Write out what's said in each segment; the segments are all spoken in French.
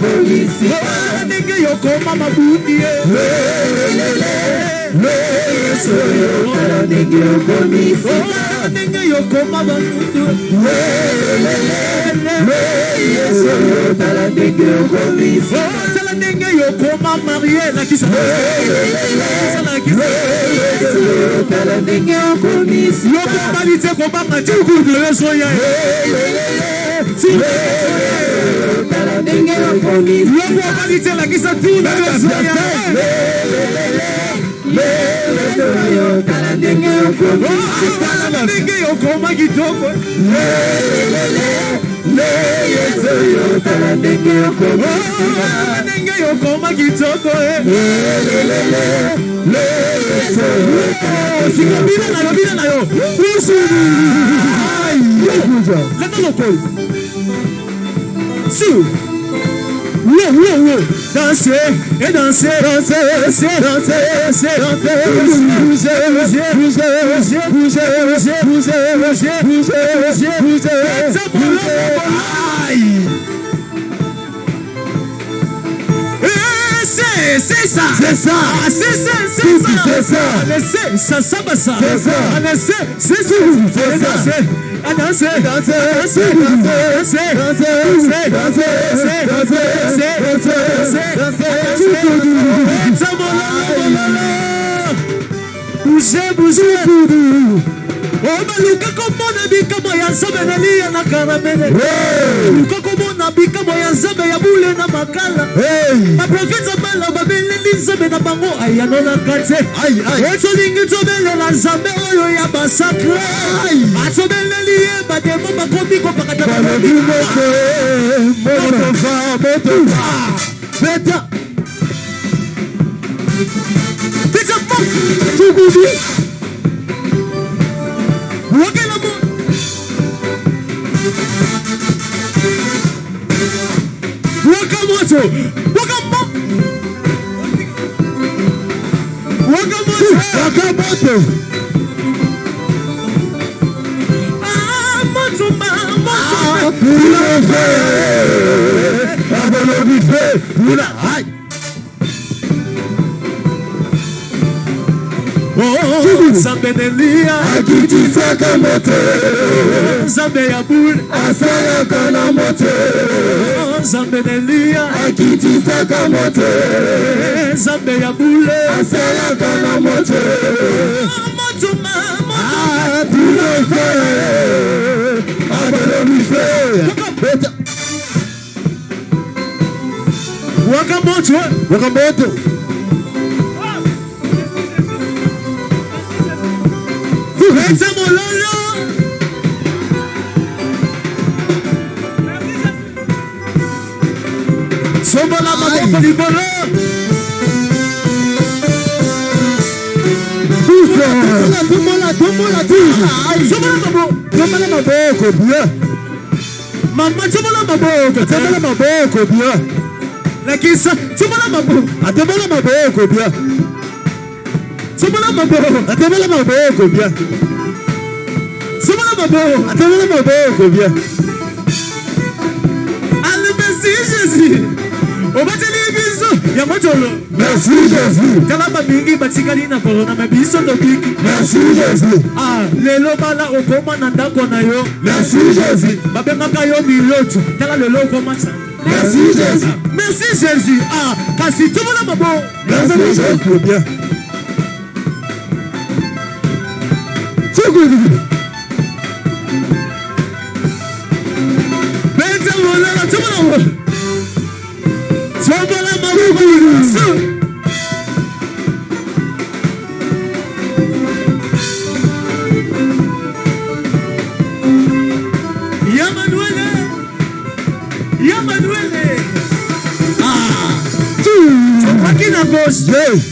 komisi. Nenge yoko mama bundi. Yesu tala nenge komisi. Nenge yoko mama bundi. Yesu tala nenge komisi. Tala nenge yoko mama Marielle kisa. Yesu tala nenge komisi. Yoko malite ko mama tuku de soya. Tala nenge komisi. Yoko malite la kisa tu de soya. Tala nenge komisi. Tala nenge yoko magitoko. Yesu tala nenge komisi. Tala nenge yoko magitoko. Sikabila na yo. Leta lokoi. Su. Danser et danser, c'est ça. Luka komona bika moya nzambe na liya na karamele. Luka komona bika moya nzambe ya bule na makala. Ba profeta bala babeleli nzambe na bango ayano na kate. Otolingi tobele na nzambe oyo ya basakra. Atobeleli ye bademo bakomi ko pakata balobi. Beta. Beta pop. Tugubi. Wakamoto. Zambenelia akitisaka moto Zambe ya bul asala na moto Zambenelia akitisaka moto Zambe ya bul asala na moto moto Wakamoto Ete mololo Sombola maboko libolo Tombola maboko bien Mama tombola maboko bien Lakisa tombola maboko Atombola maboko bien Tombola maboko bien Attendez bien. Allez, merci Jésus. On va te dire bisous. Yamotolo. Merci Jésus. Kalama bingi batikali na corona ma biso to biki. Merci Jésus. Lelo bala okoma na ndako na yo. Merci Jésus. Babenga yo biloto. Kala lelo okoma sa. Merci Jésus. Merci Jésus. Kasi tomona mabo. Merci Jésus bien. C'est good.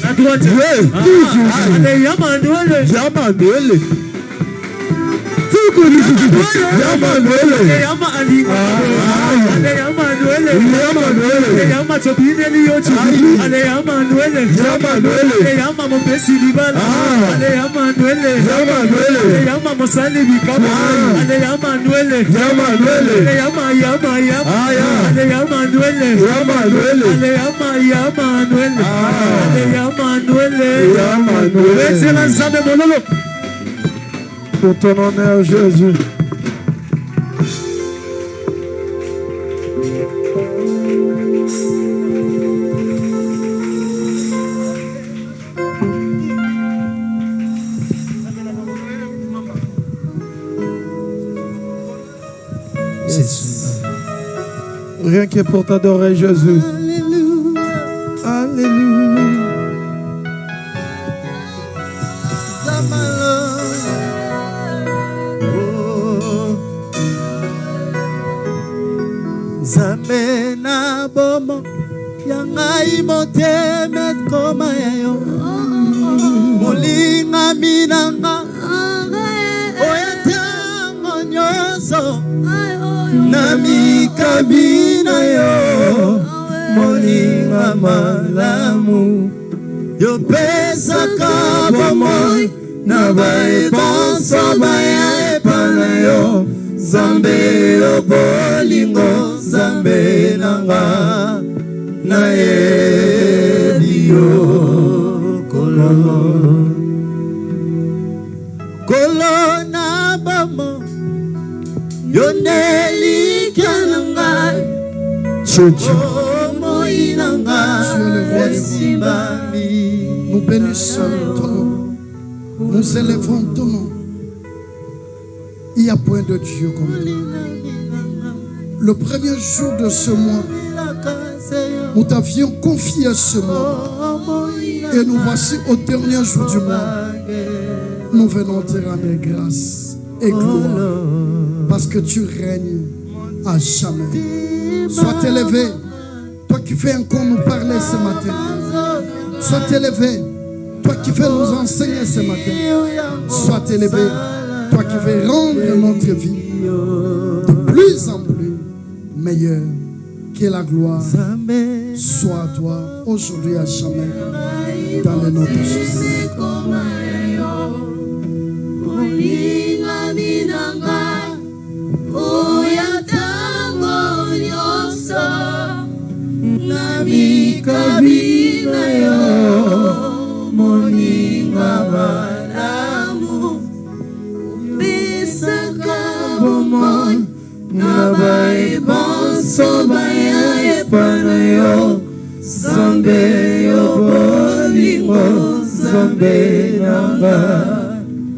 À droite. Allez, Yamanuele. Yama Alima, Yama Noele, Yama Tobine Liotu, Yama Noele, Yama Mopesi Libala, Yama Noele, Yama Mosali Bikama, Yama Noele, Yama Noele, Yama Noele, Yama Noele, excellence de Monolo. Pour ton honneur, Jésus. Rien que pour t'adorer, Jésus. Alléluia. Zambe na bomo yangai moteme koma yayo mulinga minanga oyatango nyoso na mikabina yo mulinga malamu yo pesa kabomo na baibanso baya epana yo Zambe yo bolingo Zambe nanga na edio kolo na bamo yoneli kananga moi nanga Nous bénissons ton nom. Nous élevons ton nom. Il n'y a point de Dieu comme toi. Le premier jour de ce mois, nous t'avions confié ce mois. Et nous voici au dernier jour du mois. Nous venons te rendre grâce et gloire. Parce que tu règnes à jamais. Sois élevé. Toi qui fais encore nous parler ce matin. Sois élevé. Toi qui fais nous enseigner ce matin. Sois élevé. Toi qui veux rendre notre vie de plus en plus meilleure, que la gloire soit à toi aujourd'hui à jamais dans le nom de Jésus.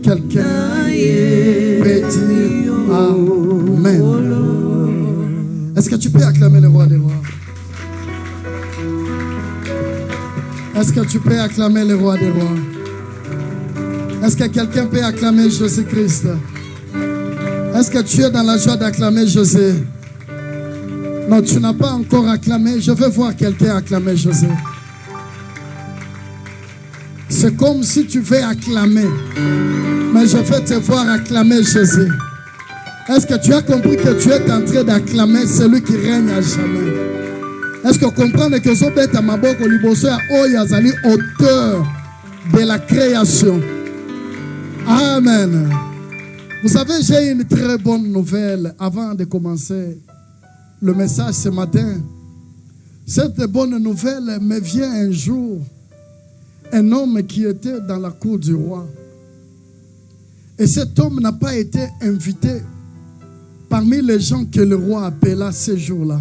Quelqu'un peut dire Amen. Est-ce que tu peux acclamer le roi des rois? Est-ce que tu peux acclamer le roi des rois? Est-ce que quelqu'un peut acclamer Jésus-Christ? Est-ce que tu es dans la joie d'acclamer Jésus? Non, tu n'as pas encore acclamé. Je veux voir quelqu'un acclamer Jésus. C'est comme si tu veux acclamer. Mais je veux te voir acclamer Jésus. Est-ce que tu as compris que tu es en train d'acclamer celui qui règne à jamais? Est-ce que vous comprenez que Zobeta Maboko Liboso ya Oyazali, auteur de la création? Amen. Vous savez, j'ai une très bonne nouvelle avant de commencer le message ce matin. Cette bonne nouvelle me vient un jour. Un homme qui était dans la cour du roi. Et cet homme n'a pas été invité parmi les gens que le roi appela ce jour-là.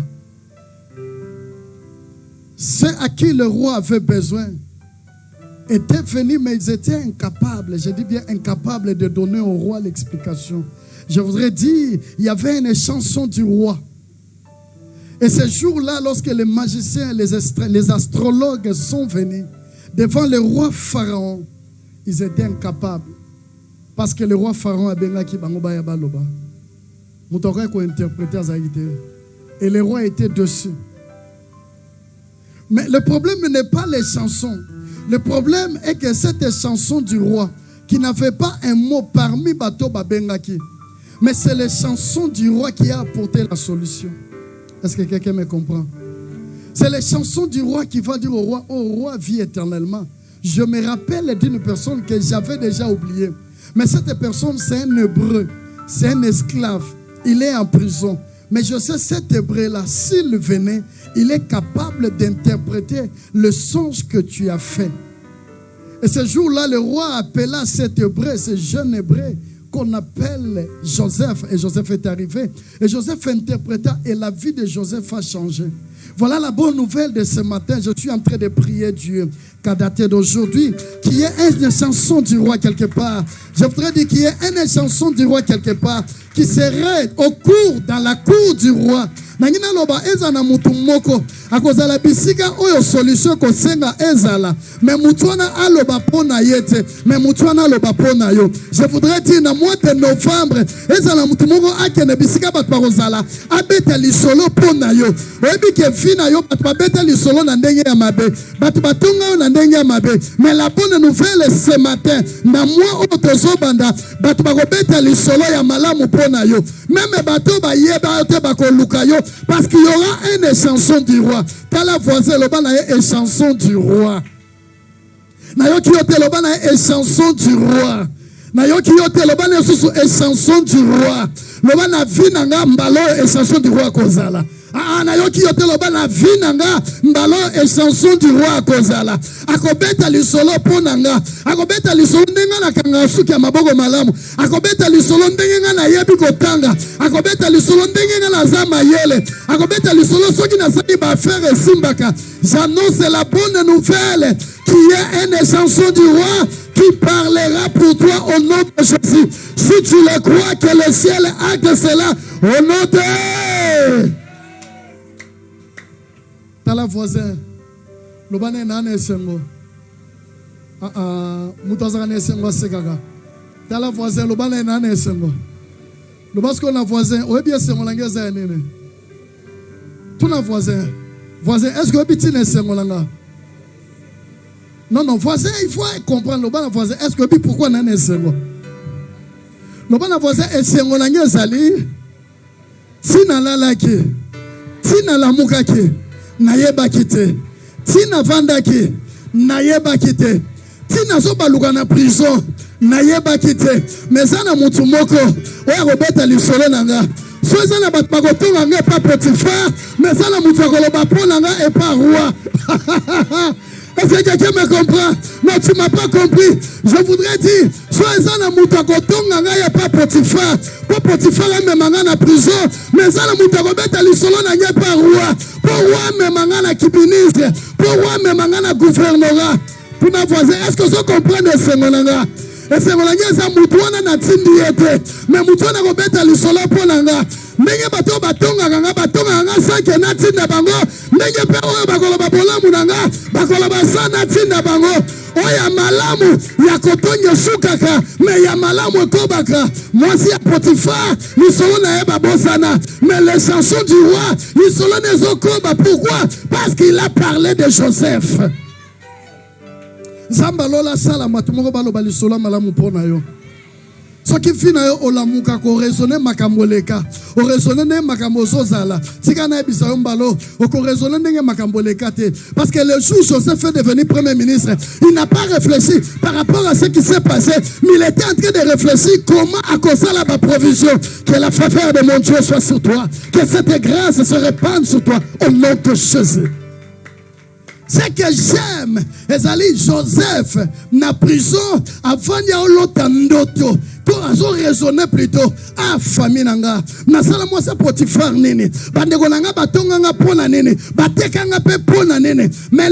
Ceux à qui le roi avait besoin étaient venus, mais ils étaient incapables, je dis bien incapables de donner au roi l'explication. Je voudrais dire, il y avait une chanson du roi. Et ce jour-là, lorsque les magiciens, les astrologues sont venus devant le roi Pharaon, ils étaient incapables. Parce que le roi Pharaon a bien qui bangoba ya baloba. Mutauka ko interpréter Zaïde. Et le roi était dessus. Mais le problème n'est pas les chansons. Le problème est que cette chanson du roi, qui n'avait pas un mot parmi Bato Babengaki, Mais c'est les chansons du roi qui a apporté la solution. Est-ce que quelqu'un me comprend? C'est les chansons du roi qui va dire au roi, oh roi, vis éternellement. Je me rappelle d'une personne que j'avais déjà oubliée. Mais cette personne, c'est un hébreu. C'est un esclave. Il est en prison. Mais je sais, cet hébreu-là, s'il venait, il est capable d'interpréter le songe que tu as fait. Et ce jour-là, le roi appela cet hébreu, ce jeune hébreu, qu'on appelle Joseph. Et Joseph est arrivé. Et Joseph interpréta et la vie de Joseph a changé. Voilà la bonne nouvelle de ce matin. Je suis en train de prier Dieu qu'à dater d'aujourd'hui, qu'il y ait une chanson du roi quelque part. Je voudrais dire qu'il y ait une chanson du roi quelque part qui serait au cours, dans la cour du roi. Nangina loba ezana mutu moko akozala bisika oyo solution kosenga ezala mais mutuana aloba pona yete mais mutuana aloba pona yo. Je voudrais dire na mois de novembre ezala mutu moko akene bisika bat parozala abeta lisolo pona yo oyebi ke fina yo bat babeta lisolo na ndenge ya mabe bat batonga na ndenge ya mabe. Mais la bonne nouvelle ce matin na mois oyo tozobanda bat bakobeta lisolo ya malamu pona yo même bato bayeba te bakoluka yo. Parce qu'il y aura une chanson du roi. T'as la voisine, le ban a une chanson du roi. Nayoki yote le ban a une chanson du roi. Nayoki yote le ban a une chanson du roi. Le ban a vu nanga mbalo une chanson du roi kozala. Nayoki yote le ban a vu nanga mbalo une chanson du roi kozala. Akobeta lisolo ponanga. Akobeta lisolo ndenga na kanga suki ya maboko malamu. Akobeta lisolo ndenga na yebi kotanga. Akobeta lisolo ndenga na zama yele. Akobeta lisolo soki na saki ba faire simbaka. J'annonce la bonne nouvelle qui est une chanson du roi qui parlera pour toi au nom de Jésus. Si tu le crois que le ciel acte cela au nom de... T'as la voisin. Le bané nane sengo. Mutazaka ne sengo sekaka. T'as la voisin. Le bané nane sengo. Le parce qu'on a voisin. Oye bien sengo langeza nene. Tout na voisin. Voisin, est-ce que petit ne sengo langa? Non, non, voisin, il faut comprendre. Le ban voisin, est-ce que pourquoi nane sengo? Le ban voisin est sengo langeza li. Tina la laki. Tina la mukaki. Nayeba kite. Tina vandaki. Nayeba kite. Tina soba luka na prison. Nayeba kite. Mais ça na mutu moko. Oya robeta lisolo nanga. So ça na bat bakotonga nga pa Potifar. Mais ça na mutu akoloba pona nga et pas roi. Est-ce que quelqu'un me comprend? Non, tu ne m'as pas compris. Je voudrais dire, soit ça na mutu akotonga nga ya pa Potifar. Pas Potifar me manga na prison. Mais ça na mutu akobeta lisolo na nga pa roi. Pour roi me manga na kibinistre. Pour roi me manga na gouvernorat. Pour ma voisine, est-ce que vous comprenez ce monanga? Et ce monanga, c'est Moutouana na tindiete. Mais Moutouana robeta lisolo ponanga. Ndenge bato batonga nga batonga nga sanke na tinda bango. Ndenge pe oyo bakoloba bolamu nanga. Bakoloba sana tinda bango. Oya malamu ya kotonye sukaka. Mais ya malamu ekobaka. Mwasi ya Potifar. Lisolo na eba bosana. Mais les chansons du roi. Lisolo nezo koba. Pourquoi? Parce qu'il a parlé de Joseph. Zamba lola sala matumoko baloba lisolo malamu pona yo. Ce qui finit au lamuka ko raisonner makamboleka. O raisonner ne makamozozala. Tika na ebisa yo mbalo, o ko raisonner ndenge makamboleka te. Parce que le jour Joseph est devenu premier ministre, il n'a pas réfléchi par rapport à ce qui s'est passé, mais il était en train de réfléchir comment à cause de la provision, que la faveur de mon Dieu soit sur toi, que cette grâce se répande sur toi au nom de Jésus. Ce que j'aime, ezali Joseph na prison avant ya olota ndoto. To azo raisonner plutôt a famille nanga. Na sala mo sa Potifar nini. Bandeko nanga batonga nga pona nini. Bateka nga pe pona nini. Mais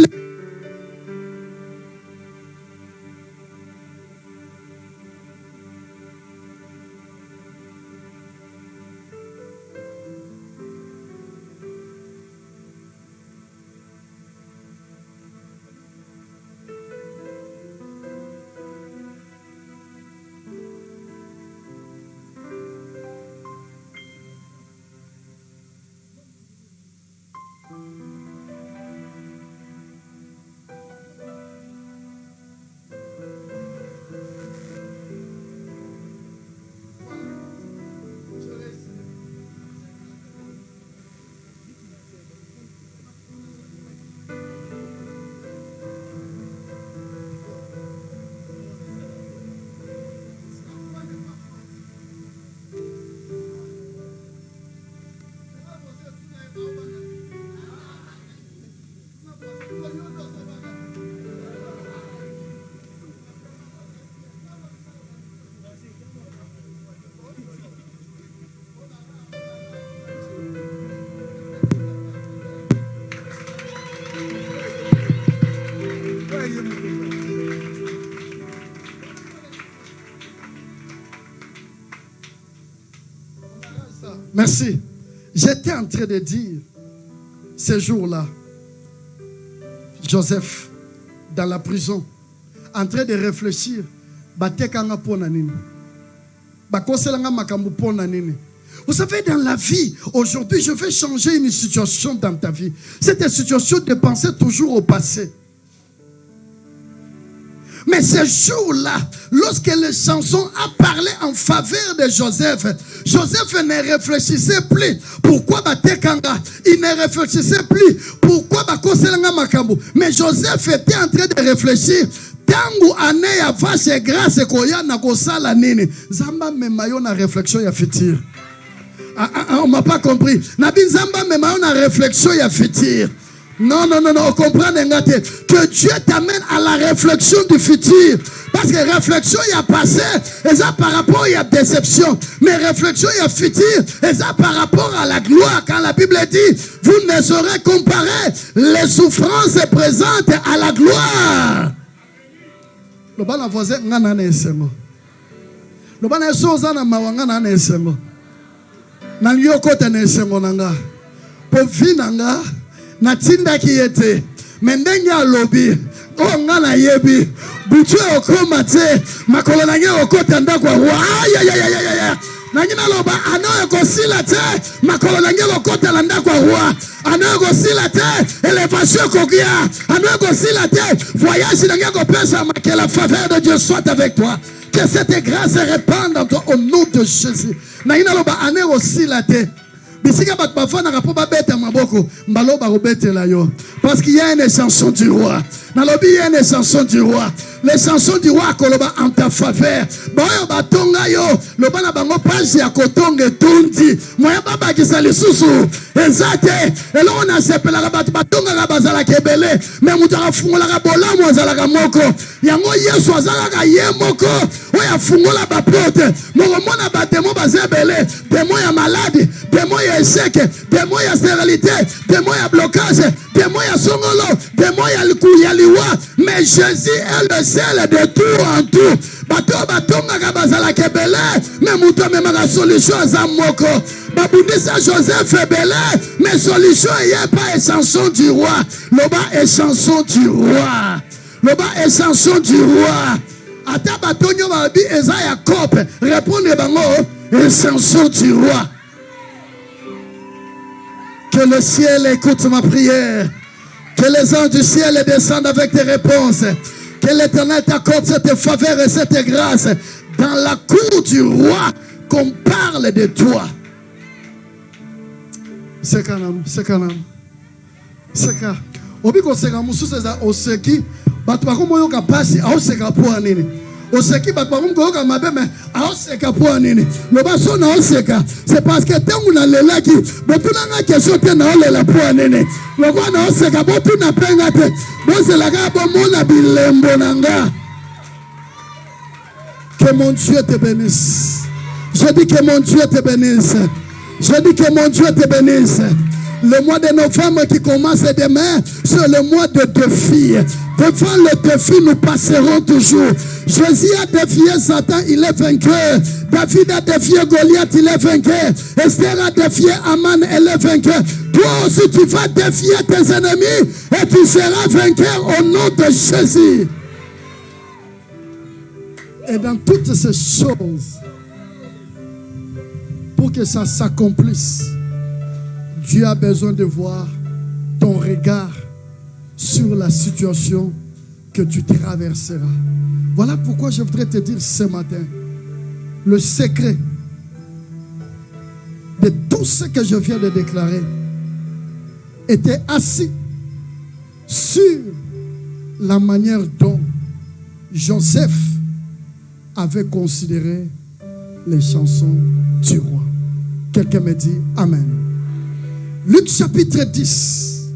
Merci. J'étais en train de dire, ce jour-là, Joseph, dans la prison, en train de réfléchir, vous savez, dans la vie, aujourd'hui, je vais changer une situation dans ta vie. Cette situation de penser toujours au passé. Mais ce jour-là, lorsque les chansons a parlé en faveur de Joseph, Joseph ne réfléchissait plus. Pourquoi Batekanga? Il ne réfléchissait plus. Pourquoi Bakoselanga Makambu? Mais Joseph était en train de réfléchir. Tangu ane ya vache grâce koya na kosala nini. Zamba memayo na réflexion ya futur. On m'a pas compris. Nabi Zamba memayo na réflexion ya futur. Non, on comprend que Dieu t'amène à la réflexion du futur. Parce que réflexion, il y a passé, et ça par rapport, il y a déception. Mais réflexion, il y a futur, et ça par rapport à la gloire. Quand la Bible dit, vous ne saurez comparer les souffrances présentes à la gloire. Le bon voisin, le bon esozana mawanga na esengo. Na lioko tene esengo nanga. Po vinanga. Natinda kiyete mendenya lobi o ngana yebi butu okoma te makolo na nge okota ndakwa ya nanyina loba anoye kosila te makolo na nge okota la ndakwa roi anoye kosila te élévation kokia anoye kosila te voyage na nge kopesa que la faveur de Dieu soit avec toi, que cette grâce répande en toi au nom de Jésus. Nanyina loba anoye kosila te. Parce qu'il y a une chanson du roi. Il y a une chanson du roi. Les chansons du roi en ta faveur. Le bana bango page ya kotonge tundi. Moya baba kisali susu. Exacte. Et là on a sepela batu batonga la bazala kebele. Mais mutara fungola ka bola mwazala ka moko. Yango Yesu azala ka ye moko. Oya fungola ba porte. Moko mona ba demo bazebele. Demo ya malade. Demo ya échec. Demo ya stérilité. Demo ya blocage. Demo ya songolo. Demo ya likuya liwa. Mais Jésus est le seul de tout en tout. Bato batonga ka bazala kebele. Mais muto même la solution za moko. Babundisa Joseph Ebele. Mais solution y a pas chanson du roi. Loba est chanson du roi. Loba est chanson du roi. Ata batonyo babi Esaïa Kope. Répondez bango est chanson du roi. Que le ciel écoute ma prière. Que les anges du ciel descendent avec tes réponses. Que l'Éternel t'accorde cette faveur et cette grâce. Dans la cour du roi, qu'on parle de toi. C'est canam. Obi ko seka mususu za oseki batu bakomo yoka pasi aoseka po nini. Oseki batu bakomo yoka mabeme aoseka po nini. Loba so na oseka c'est parce que tangu na lelaki botuna nga question te na olela po nini. Lokwa na oseka botuna penga te. Bozela ka bomona bilembo nanga. Que mon Dieu te bénisse. Je dis que mon Dieu te bénisse. Je dis que mon Dieu te bénisse. Le mois de novembre qui commence demain, c'est le mois de défi. Devant le défi, nous passerons toujours. Jésus a défié Satan, il est vainqueur. David a défié Goliath, il est vainqueur. Esther a défié Aman, elle est vainqueur. Toi aussi, tu vas défier tes ennemis et tu seras vainqueur au nom de Jésus. Et dans toutes ces choses, pour que ça s'accomplisse, Dieu a besoin de voir ton regard sur la situation que tu traverseras. Voilà pourquoi je voudrais te dire ce matin, le secret de tout ce que je viens de déclarer était assis sur la manière dont Joseph avait considéré les chansons du roi. Quelqu'un me dit Amen. Luc chapitre 10,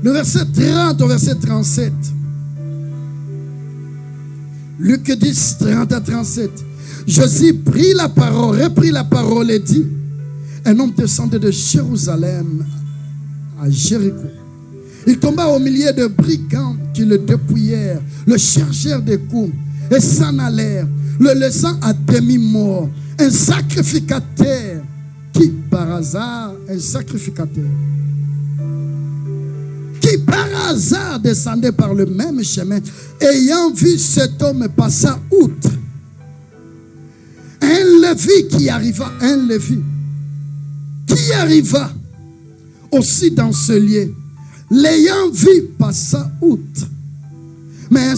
le verset 30 au verset 37. Luc 10, 30 à 37. Jésus prit la parole, reprit la parole et dit, un homme descendait de Jérusalem à Jéricho. Il tomba au milieu de brigands qui le dépouillèrent, le chargèrent de coups et s'en allèrent, le laissant à demi-mort. Un sacrificateur qui par hasard, qui par hasard descendait par le même chemin, ayant vu cet homme passer outre. Un Lévi qui arriva aussi dans ce lieu, l'ayant vu passer outre. Mais un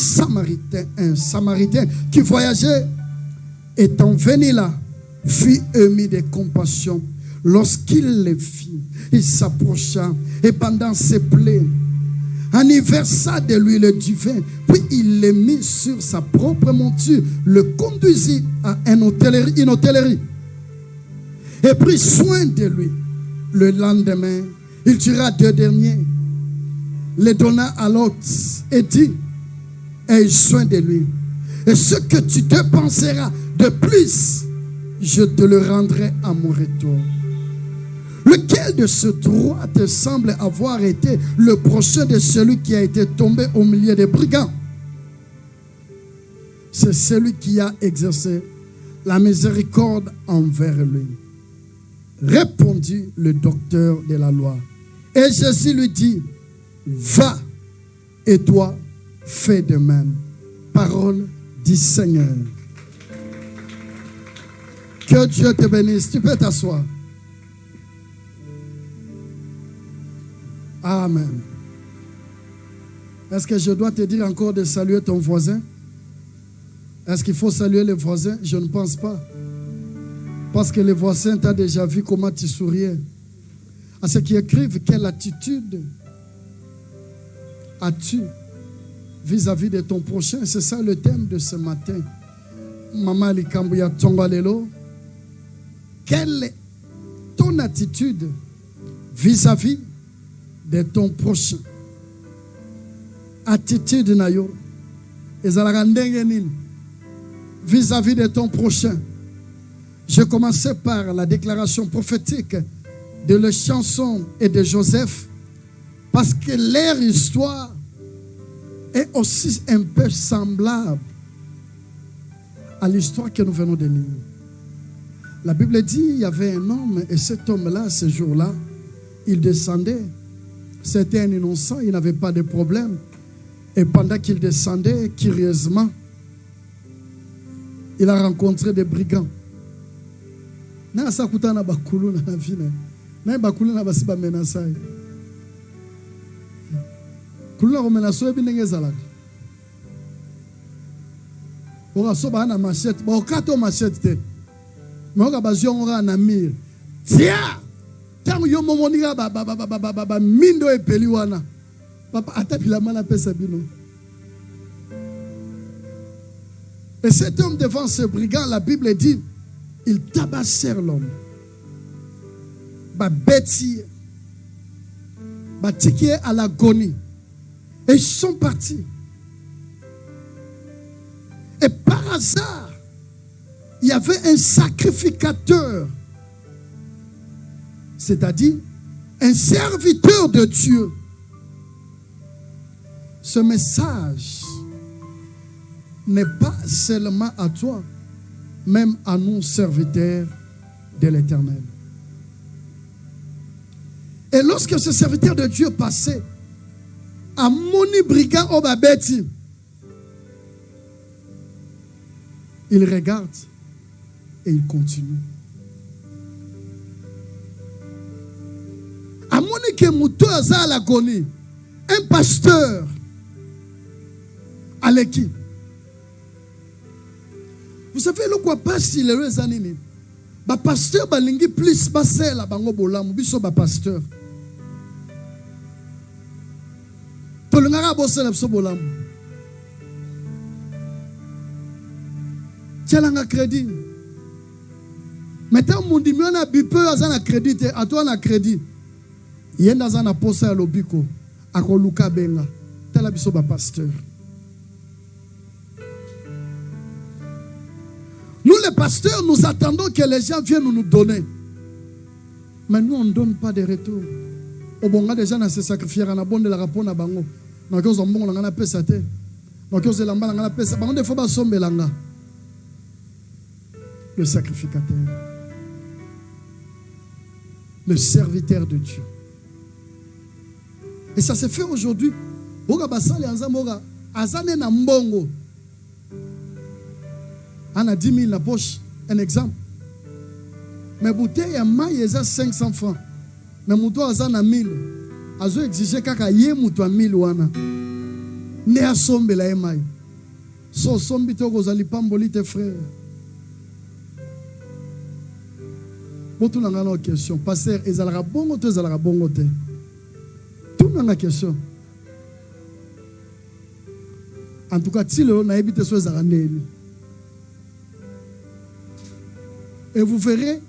Samaritain qui voyageait, étant venu là, fut ému de compassion. Lorsqu'il le vit, il s'approcha et pendant ses plaies, en y versa de l'huile du vin, puis il le mit sur sa propre monture, le conduisit à une hôtellerie et prit soin de lui. Le lendemain, il tira 2 derniers, les donna à l'hôte et dit: aie soin de lui, et ce que tu dépenseras de plus, je te le rendrai à mon retour. Lequel de ce 3 te semble avoir été le prochain de celui qui a été tombé au milieu des brigands? C'est celui qui a exercé la miséricorde envers lui. Répondit le docteur de la loi. Et Jésus lui dit: va, et toi, fais de même. Parole du Seigneur. Que Dieu te bénisse. Tu peux t'asseoir. Amen. Est-ce que je dois te dire encore de saluer ton voisin? Est-ce qu'il faut saluer les voisins? Je ne pense pas. Parce que les voisins t'ont déjà vu comment tu souriais. À ceux qui écrivent, quelle attitude as-tu vis-à-vis de ton prochain? C'est ça le thème de ce matin. Maman Likambuya Tongalelo. Quelle est ton attitude vis-à-vis de ton prochain? Attitude nayo ezalaka ndenge nini vis-à-vis de ton prochain? Je commençais par la déclaration prophétique de la chanson et de Joseph, parce que leur histoire est aussi un peu semblable à l'histoire que nous venons de lire. La Bible dit il y avait un homme, et cet homme-là, ce jour-là, il descendait. C'était un innocent, il n'avait pas de problème. Et pendant qu'il descendait, curieusement, il a rencontré des brigands. Na sakuta na bakulu na vie na bakulu na basi ba menasai. Kulu na menaso e binenge zalaka. Ora so ba na machette, ba okato machette te. Mais on a besoin na mire. Tiens! Tant yo momonika ba mindo e peli wana. Papa atapila mala pesa bino. Et cet homme devant ce brigand, la Bible dit, ils tabassèrent l'homme. Ba bêtis, ba tikier à l'agonie. Et ils sont partis. Et par hasard, il y avait un sacrificateur, c'est-à-dire un serviteur de Dieu. Ce message n'est pas seulement à toi, même à nous, serviteurs de l'Éternel. Et lorsque ce serviteur de Dieu passait, à Moni Brigand Obabeti, il regarde et il continue. À Moni Kemuto Aza Lagoni, un pasteur à l'équipe. Vous savez, le quoi passe il les années. Ba pasteur balingi plus passer la bango bolam biso ba pasteur. To le ngara bosse la biso bolam. Tialanga crédit. Maintenant mon dimi on a bipe azana crédit et à toi on a crédit. Yenda azana posa ya lobiko akoluka benga. Tala biso ba pasteur. Nous, les pasteurs, nous attendons que les gens viennent nous donner. Mais nous, on ne donne pas de retour. obonga déjà na se sacrifier na bonde la rapona bango na kozo mbongo na pesa te na kozo lamba na pesa bango des fois ba sombelanga le sacrificateur, le serviteur de Dieu. Et ça se fait aujourd'hui. Boga basali anzamoga azane na mbongo ana 10 000 la poche, un exemple. Mais bouteille ya maille eza 500 francs. Mais muto azana 1000. Azo exige kaka ye muto 1000 wana. Ne asombela ye maille. So sombi to kozali pamboli te frère. Botu nanga na question, pasteur ezalaka bongo te ezalaka bongo te. Tout nanga question. En tout cas, si le na ebite so ezalaka ndeni. Et vous verrez,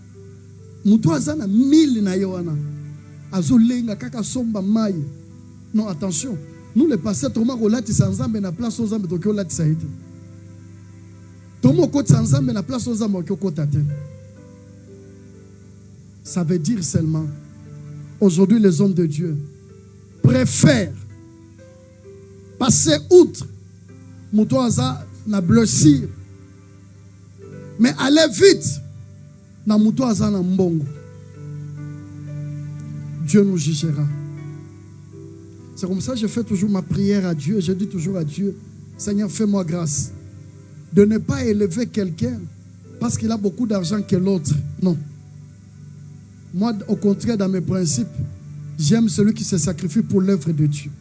muto azana 1000 na yoana. Azolenga kaka somba maille. Non, attention. Nous les pasteurs, Thomas Rolati Sanzambe na place aux Zambes Tokyo Lati Saïti. Thomas Kote Sanzambe na place aux Zambes Tokyo Kotate. Ça veut dire seulement, aujourd'hui les hommes de Dieu préfèrent passer outre muto aza na blessure, mais aller vite na muto aza na mbongo. Dieu nous jugera. C'est comme ça que je fais toujours ma prière à Dieu. Je dis toujours à Dieu, Seigneur, fais-moi grâce de ne pas élever quelqu'un parce qu'il a beaucoup d'argent que l'autre. Non. Moi, au contraire, dans mes principes, j'aime celui qui se sacrifie pour l'œuvre de Dieu.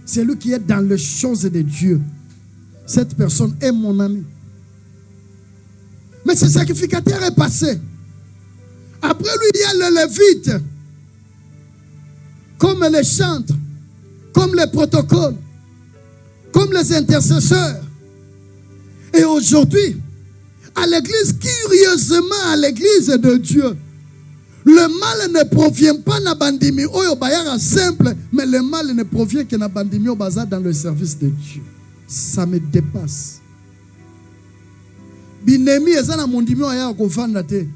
Celui qui est dans les choses de Dieu. Cette personne est mon ami. Mais ce sacrificateur est passé. Après lui, il y a le lévite. Comme les chantres, comme les protocoles, comme les intercesseurs. Et aujourd'hui, à l'église, curieusement à l'église de Dieu, le mal ne provient pas de bandimi oyo bayara simple, mais le mal ne provient que de bandimi oyo baza dans le service de Dieu. Ça me dépasse. Binemi ezana mondimi oyo kovanda te,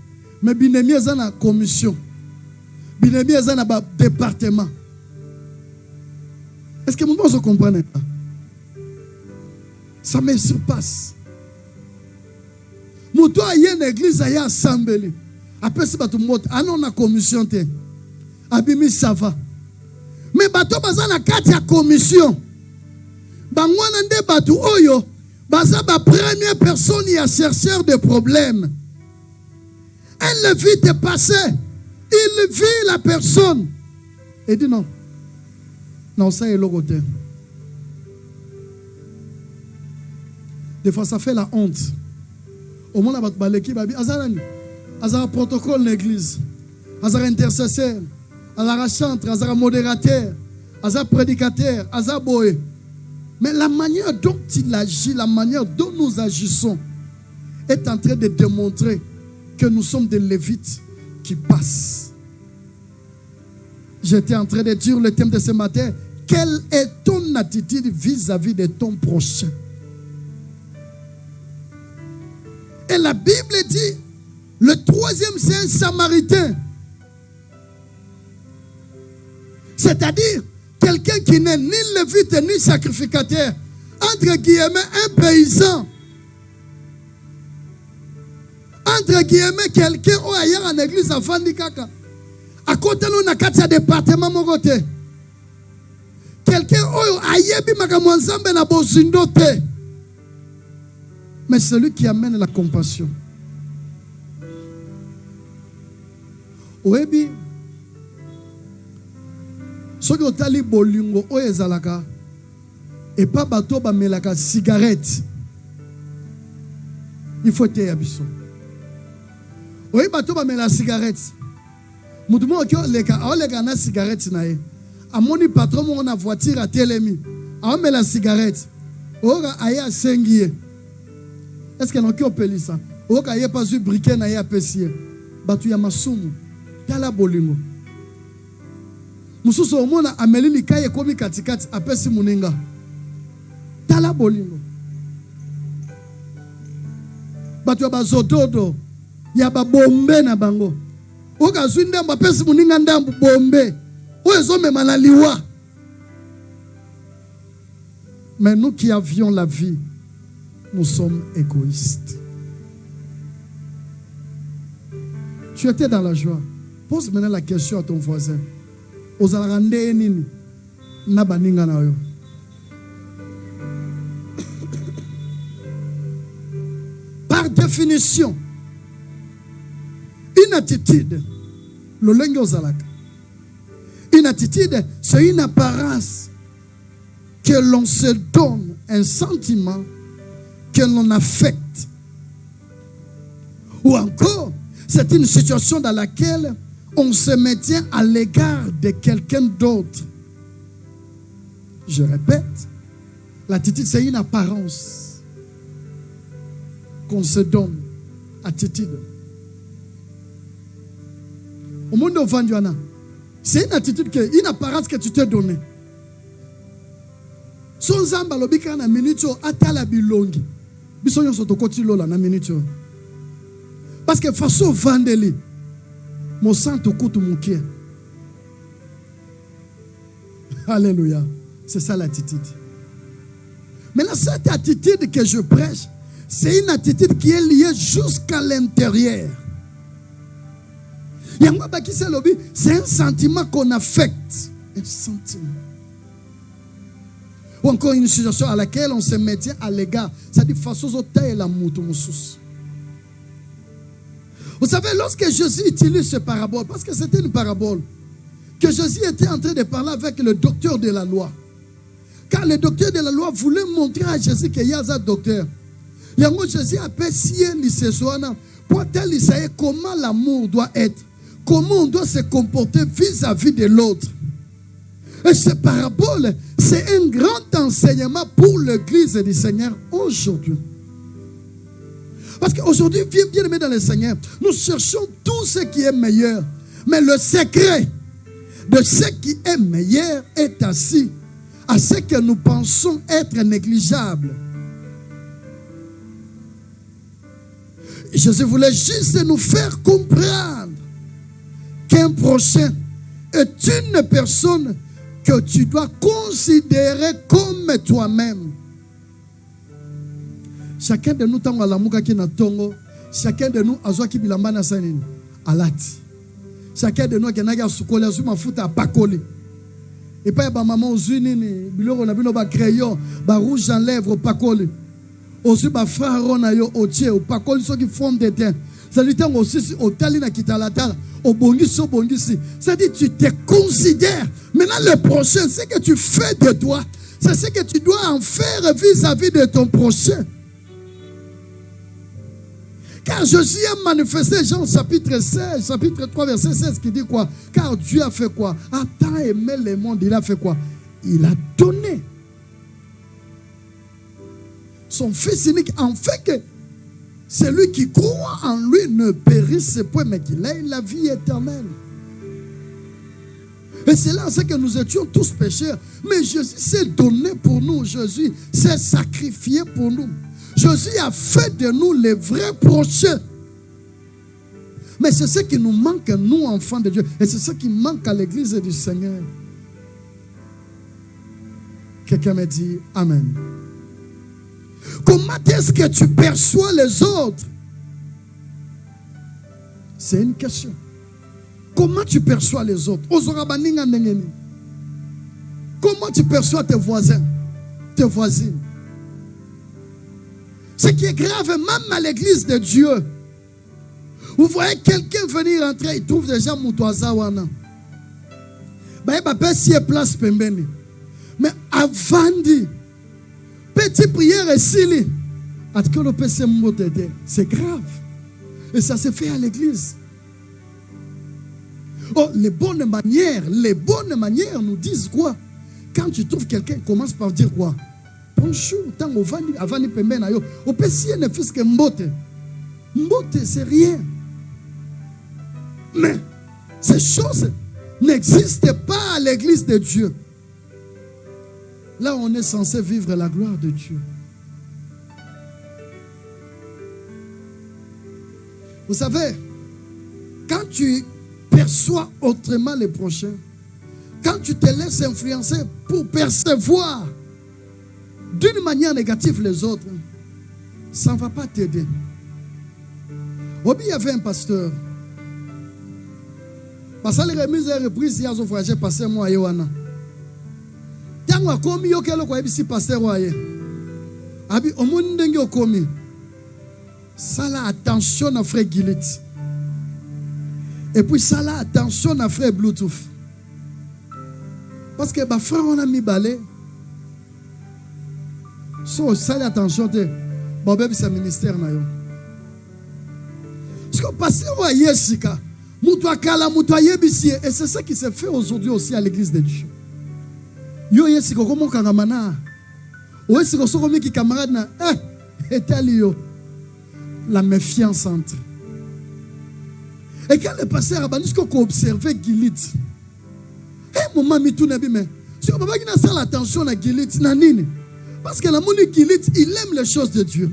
mais binemi ezana commission. Binemi ezana ba département. Est-ce que vous comprenez pas? Ça me surpasse. Muto aye une église aye assemblée. Après c'est bato moto anon na commission te. Abimi ça va. Mais bato baza na kati ya commission. Bangwana nde bato oyo baza ba première personne ya chercheur de problèmes. Elle le vit te passer. Il vit la personne. Et dit non. Non, ça est le côté. Des fois, ça fait la honte. Au monde, on va l'équipe, azara protocole l'église, azara intercesseur, azara chantre, azara modérateur, azara prédicateur, azara boy. Mais la manière dont il agit, la manière dont nous agissons, est en train de démontrer que nous sommes des lévites qui passent. J'étais en train de dire le thème de ce matin. Quelle est ton attitude vis-à-vis de ton prochain? Et la Bible dit, le troisième c'est un Samaritain. C'est-à-dire, quelqu'un qui n'est ni lévite ni sacrificateur. Entre guillemets, un paysan. Entre guillemets, quelqu'un ou ailleurs en église à Fandikaka. À côté de nous, on a 4 départements mon côté. Quelqu'un oyo ayebi makambo nzambe na bozindo te. Mais celui qui amène la compassion. Oyebi soki otali bolingo oyo ezalaka et pas bato ba melaka cigarette. Il faut te yabiso. Oyebi bato ba melaka cigarette. Mutu mo ki oleka na cigarette na ye. Amoni patron mon na voiture à telemi. A met la cigarette. Oga aya sengie. Est-ce que n'ont peli ça? Oga aya pas eu briquet na ya pesier. Batu ya masumu. Tala bolingo. Mususu omona ameli likaye komi katikati apesi muninga. Tala bolingo. Batu ya bazododo. Ya ba bombe na bango. okazwi ndambo apesi muninga ndambo bombe oyo ezomema na liwa. Mais nous qui avions la vie, nous sommes égoïstes. Tu étais dans la joie. Pose maintenant la question à ton voisin. Ozalaka ndenge nini na baninga na yo? Par définition, une attitude, lolenge ozalaka. Une attitude, c'est une apparence que l'on se donne, un sentiment que l'on affecte. Ou encore, c'est une situation dans laquelle on se maintient à l'égard de quelqu'un d'autre. Je répète, l'attitude, c'est une apparence qu'on se donne. Attitude. Au monde de Vanduana, c'est une attitude, une apparence que tu t'es donnée. Son zamba lobika na minute atala bilongi. Biso nyo sotokoti lola na minute. Parce que façon vandeli. Mon sang te coûte mon cœur. Alléluia. C'est ça l'attitude. Mais là, cette attitude que je prêche, c'est une attitude qui est liée jusqu'à l'intérieur. C'est un sentiment qu'on affecte. Un sentiment. Ou encore une situation à laquelle on se maintient à l'égard. C'est-à-dire, façon de la mouton. Vous savez, lorsque Jésus utilise cette parabole, parce que c'était une parabole, que Jésus était en train de parler avec le docteur de la loi. Car le docteur de la loi voulait montrer à Jésus qu'il y a un docteur. Jésus a apprécié pour tel comment l'amour doit être, comment on doit se comporter vis-à-vis de l'autre. Et cette parabole, c'est un grand enseignement pour l'église du Seigneur aujourd'hui. Parce qu'aujourd'hui, bien aimé dans le Seigneur, nous cherchons tout ce qui est meilleur. Mais le secret de ce qui est meilleur est assis à ce que nous pensons être négligeable. Jésus voulait juste nous faire comprendre qu'un prochain est une personne que tu dois considérer comme toi-même. Chacun de nous, chacun de nous a qui bilambana sanini alati. Chacun de nous qui a soukolé azuma futa pakoli. Et pas ba maman ozuni ni biloko na bino ba crayon, ba rouge en lèvres pakoli. Ozu ba frère na yo otie o pakoli so qui font des teintes. Ça dit tant aussi au tali na kitalata au bongisi. Ça dit tu te considères. Maintenant le prochain, c'est que tu fais de toi. C'est ce que tu dois en faire vis-à-vis de ton prochain. Car Jésus a manifesté, Jean chapitre 16, chapitre 3, verset 16, qui dit quoi? Car Dieu a fait quoi? A tant aimé le monde, il a fait quoi? Il a donné son Fils unique, en fait que celui qui croit en lui ne périsse point, mais qu'il ait la vie éternelle. Et c'est là que nous étions tous pécheurs. Mais Jésus s'est donné pour nous. Jésus s'est sacrifié pour nous. Jésus a fait de nous les vrais prochains. Mais c'est ce qui nous manque, nous, enfants de Dieu. Et c'est ce qui manque à l'église du Seigneur. Quelqu'un me dit Amen. Comment est-ce que tu perçois les autres? C'est une question. Comment tu perçois les autres? Comment tu perçois tes voisins, tes voisines? Ce qui est grave, même à l'église de Dieu, vous voyez quelqu'un venir entrer, il trouve déjà Moutouaza wana. Il pas si place pembeni. Mais avant dit, petite prière et sili, c'est grave. Et ça se fait à l'église. Oh, les bonnes manières nous disent quoi? Quand tu trouves quelqu'un, commence par dire quoi? Bonjour, tant avant de pembe na yo, au PC ne fait que mbote. Mbote, c'est rien. Mais ces choses n'existent pas à l'église de Dieu. Là, on est censé vivre la gloire de Dieu. Vous savez, quand tu perçois autrement les prochains, quand tu te laisses influencer pour percevoir d'une manière négative les autres, ça ne va pas t'aider. Il y avait un pasteur. Parce que les remises et reprises, il y a un frère, pasteur moi, Yohana. Tant que komi yo kelo kwa ebisi pasteur waye. Abi omoni ndenge okomi. Sala attention à frère Gilit. Et puis sala attention à frère Bluetooth. Parce que ba frère on a mis balai. So sala attention te. Bon bébé c'est ministère na yo. Parce que pasteur waye sika. Muto akala muto ayebisi et c'est ça qui se fait aujourd'hui aussi à l'église de Dieu. Yo yesiko komo kangamana. O yesiko sokomi ki camarade na etalio. La méfiance entre. Et quand le pasteur a banni, qu'on observé Gilit. Mon mami tout n'a mais si on va pas faire l'attention à Gilit, nanine. Parce que la moni Gilit, il aime les choses de Dieu.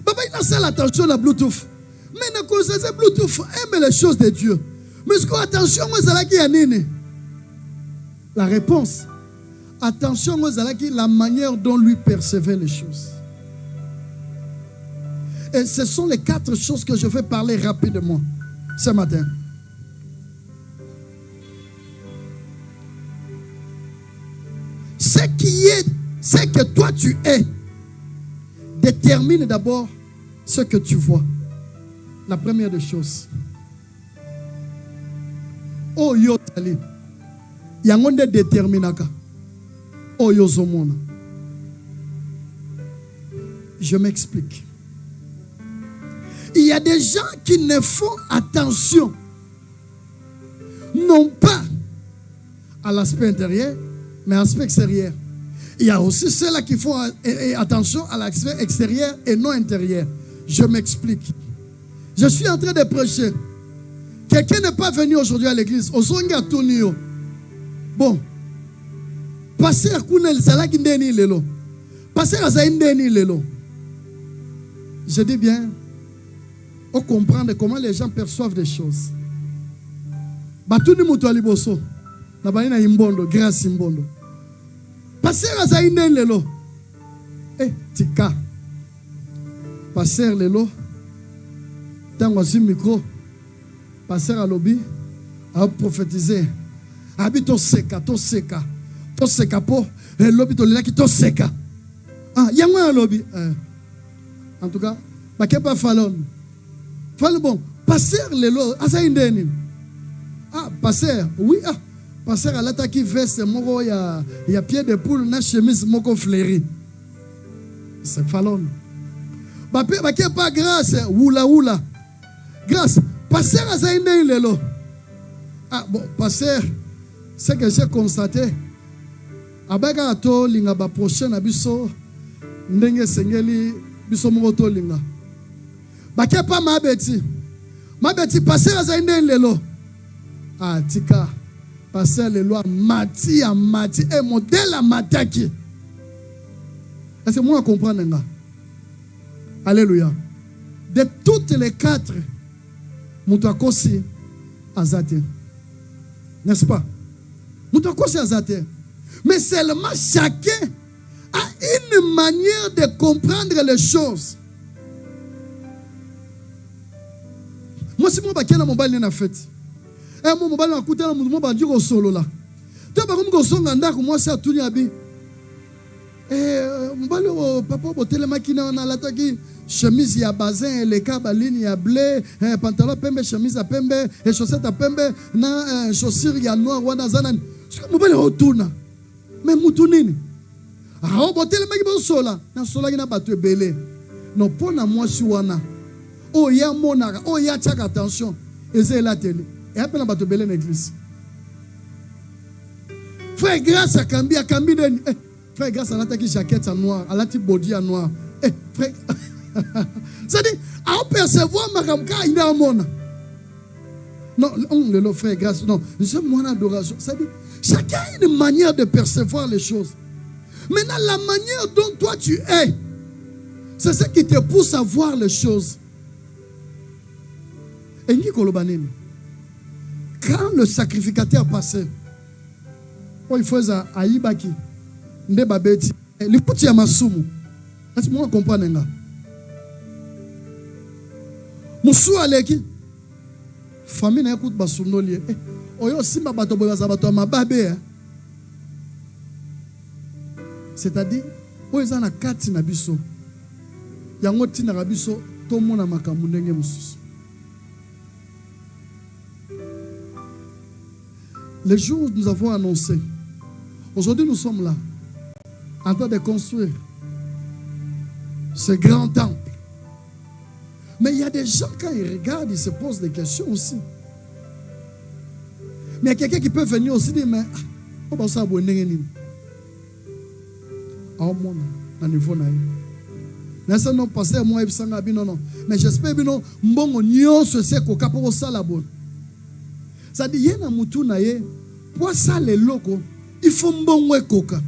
Papa il a fait l'attention à Bluetooth. Mais ne cause Bluetooth aime les choses de Dieu. Mais ce qu'on attention aux alaki anine. La réponse, attention aux alaki, la manière dont lui percevait les choses. Et ce sont les 4 choses que je vais parler rapidement ce matin. Ce que toi tu es, détermine d'abord ce que tu vois. La première des choses. Oh yo tali. Yangonde déterminaka. Oh yo zomona. Je m'explique. Il y a des gens qui ne font attention, non pas à l'aspect intérieur, mais à l'aspect extérieur. Il y a aussi ceux-là qui font attention à l'aspect extérieur et non intérieur. Je m'explique. Je suis en train de prêcher. Quelqu'un n'est pas venu aujourd'hui à l'église. Bon. Passer Kounel Salaki Ndeni Lelo. Passer à Zaindeni Lelo. Je dis bien. On comprend comment les gens perçoivent des choses. Batuni mutuali boso. Na baina imbondo, grâce imbondo. Passer à Zaindeni Lelo. Tika. Passer Lelo. Tango si micro. Passer à lobby. A prophétiser. Habito seka, to seka. To seka po. Et lobby to laki to seka. Ah, yango un lobby. En tout cas, bakepa falon. Fallait bon, passer les lots, passer, oui, passer à l'attaque veste, il y a pied de poule, na chemise, moko fleuri. C'est fallon. Baké pas grâce, oula. Grâce, passer à Zaïndé les lots. Ah bon, passer, c'est que j'ai constaté. Abega ato linga ba prochaine abiso, ndenge sengeli, biso moko linga. Baké pas ma bêti passer à Zaïndé lelo. Ah tika passer le loi mati et modèle à mataki. Est-ce que moi comprendre nga? Alléluia. De toutes les 4 mutakosi azate. N'est-ce pas? Mutakosi azate. Mais seulement chacun a une manière de comprendre les choses. Moi, si je suis en mobile, je suis en mobile, je suis en mobile, je suis en mobile. Je suis en mobile, je suis en mobile. Papa, je suis chemise à bazin, les câbles à blé, pantalon pembe, chemise à pembe, chaussettes à pembe, chaussures à noir, zanan. Je suis en mobile, je suis mais moutounini. Ah, on botte le mec qui sola. Na sola qui n'a pas tué belé. Non, pour moi, si wana. Oh, il y a monara. Oh, il y a tchak attention. Et c'est la télé. Et après, on va te belé l'église. Frère, grâce à Kambi, frère, grâce à la jaquette en noir, à la type body en noir. Frère, c'est-à-dire, à percevoir ma ramka, il y a un monde. Non, on le frère, grâce. Non, c'est mon adoration. C'est-à-dire, chacun a une manière de percevoir les choses. Maintenant, la manière dont toi tu es, c'est ce qui te pousse à voir les choses. Et qui kolobanini? quand le sacrificateur passait, il faisait aïbaki, nde babeti, le petit amasumu. Est-ce que vous comprenez? Moussou aleki, famille n'a écoute basunoli. Oyo simba bato boyaza bato mababe. C'est-à-dire, oyo zana kati na biso. Yango tina rabiso to mona makambu ndenge mususu. Les jours où nous avons annoncé, aujourd'hui nous sommes là, en train de construire ce grand temple. Mais il y a des gens, quand ils regardent, ils se posent des questions aussi. Mais il y a quelqu'un qui peut venir aussi dire, mais on va s'abonner. Non, pasteur, moi, non. Mais j'espère que non, mbongo nyonso se koka pour ça la bonne. Ça dit, yena mutu na ye, pour ça les locaux, il faut mbongo koka.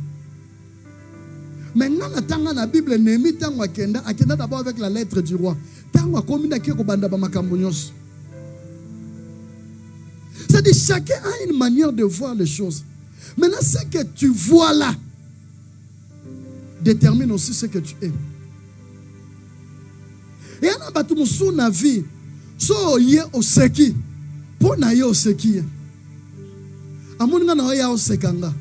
Maintenant, dans la Bible, Néhémie tango akenda d'abord avec la lettre du roi. Tango akomina ki ko banda ba makambo nyonso. Ça dit, chacun a une manière de voir les choses. Maintenant, ce que tu vois là détermine aussi ce que tu es. Et y a batu musu na vie, so ye oseki, po na ye oseki. Amuninga na ya osekanga.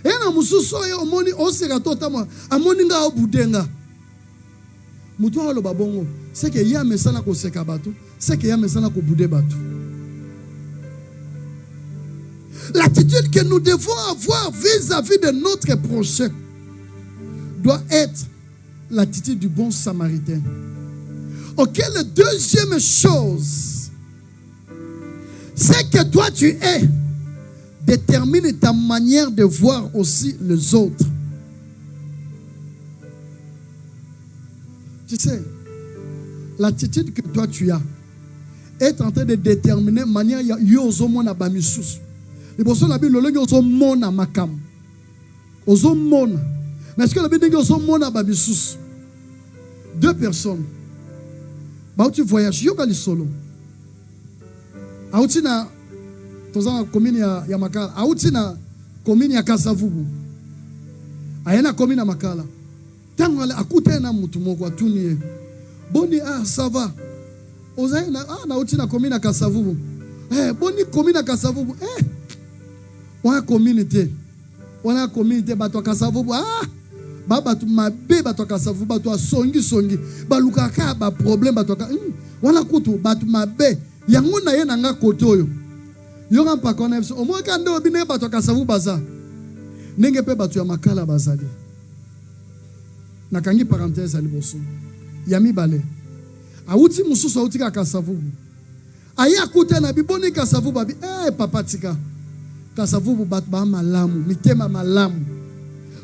Et y a musu so ye omoni oseka totama, amuninga obudenga. Mutu alo babongo, c'est que ya mesana ko seka batu, c'est que ya mesana ko bude batu. L'attitude que nous devons avoir vis-à-vis de notre prochain doit être l'attitude du bon samaritain. Ok, la deuxième chose, c'est que toi tu es, détermine ta manière de voir aussi les autres. Tu sais, l'attitude que toi tu as est en train de déterminer la manière yozo mona bamisus. Les personnes la Bible le yozo mona makam. Ozo mona. Mais est-ce que la Bible dit yozo mona bamisus? Deux personnes. Bah tu voyages yoga li solo. Auti na tozana commune ya Makala. Auti na commune ya Kasavubu. Ayena commune ya Makala. Tango ale akute na mutu moko atuni. Boni ça va. Ozaina na uti na commune ya Kasavubu. Boni commune ya Kasavubu. Wana communauté. Wana communauté bato Kasavubu. Baba tu mabe bato Kasavubu bato songi. Balukaka ba problème bato wana kutu bato mabe. Yango na ye nanga kote oyo. Yo nga pa connaître. Au moins quand ndo bine bato Kasavubu baza. Nenge pe bato ya Makala bazali. Nakangi parenthèse à liboso. Yami bale. Auti mususu auti ka Kasavubu. Aya kute na biboni Kasavubu babi papa tika. Kasavubu bat ba malamu, mitema malamu.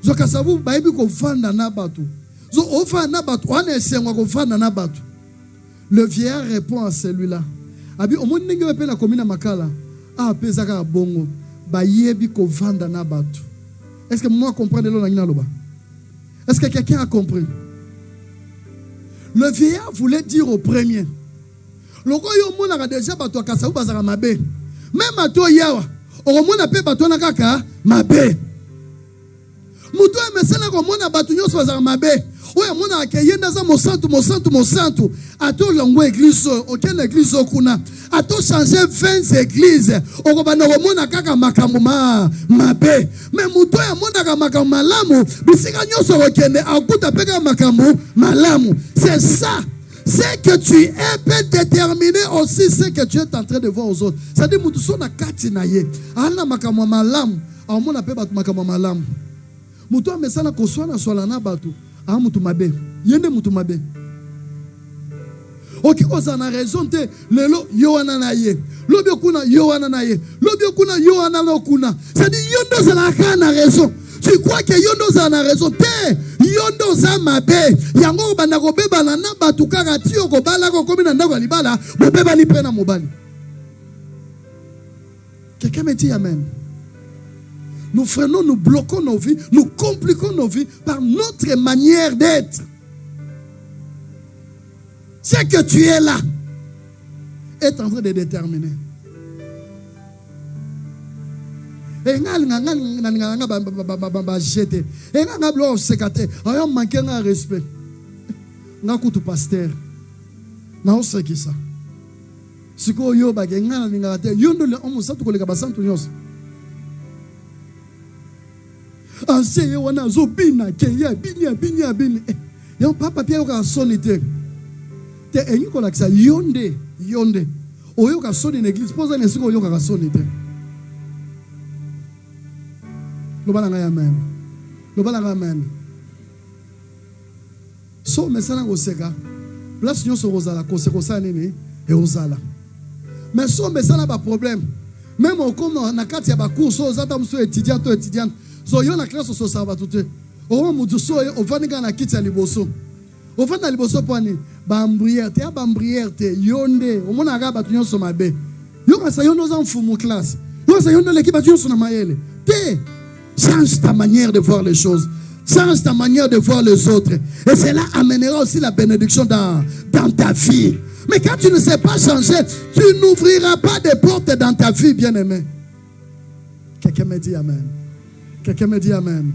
Zo Kasavubu ba ebi ko vanda na batu. Zo ofa na batu, on esengwa ko vanda na batu. Le vieillard répond à celui-là. Abi omoni nenge pe na commune Makala. Pezaka bongo ba yebi ko vanda na batu. Est-ce que moi comprendre lo na ngina loba? Est-ce que quelqu'un a compris? Le vieillard voulait dire au premier. Loko yo mona déjà bato Kasavubu bazaka mabe. Même ato yawa, o mona pe bato na kaka mabe. Muto emesena ko mona bato nyoso bazaka mabe. Oya mona akeyenda za mosantu. Ato longo église, aucune église okuna. Ato changer 20 églises. Oko bana ko mona kaka makambo mabe. Mais muto ya mona kaka makambo malamu, bisika nyoso okende akuta peka makambo malamu. C'est ça. Ce que tu es peut déterminer aussi ce que tu es en train de voir aux autres. Ça dit mutu so na kati na ye. Ana makambo malamu, a mona pe batu makambo malamu. Mutu amesana ko swana swala na batu. Mutu mabe. Yende mutu mabe. Oki ozana raison te lelo yo wana na ye. Lobi okuna yo wana na ye. Lobi okuna yo wana lokuna. Ça dit yondo zala kana raison. Tu crois que yondo zala raison te? Yondo za mabe. Yango banda ko beba na batu kaka ti ko bala ko komi na ndako libala, bo beba ni pena mobali. Quelqu'un me dit amen. Nous freinons, nous bloquons nos vies, nous compliquons nos vies par notre manière d'être. C'est que tu es là. est en train de déterminer. Et respect. Pasteur. Papa Pierre a sonité. Yonde. Oyo ka sonné une église. Pose un oyo ka sonité. Amen. Amen. So mesana oseka. Place nyoso rozala kosekosa nini et ozala. Mais so mesana ba problème. Même au comme na kati ya ba cours so zata muso étudiant to étudiant. So yo na classe so saba tout. O mudu so o vaninga na kiti ya liboso. O vanda liboso poni ba mbrière te yonde o mona ga ba tunyo so mabe. Yo ka sa yondo za mfumu classe. Yo sa yondo l'équipe ba tunyo so na mayele. Te change ta manière de voir les choses. Change ta manière de voir les autres. Et cela amènera aussi la bénédiction dans ta vie. Mais quand tu ne sais pas changer, tu n'ouvriras pas de portes dans ta vie, bien-aimé. Quelqu'un me dit Amen. Quelqu'un me dit Amen.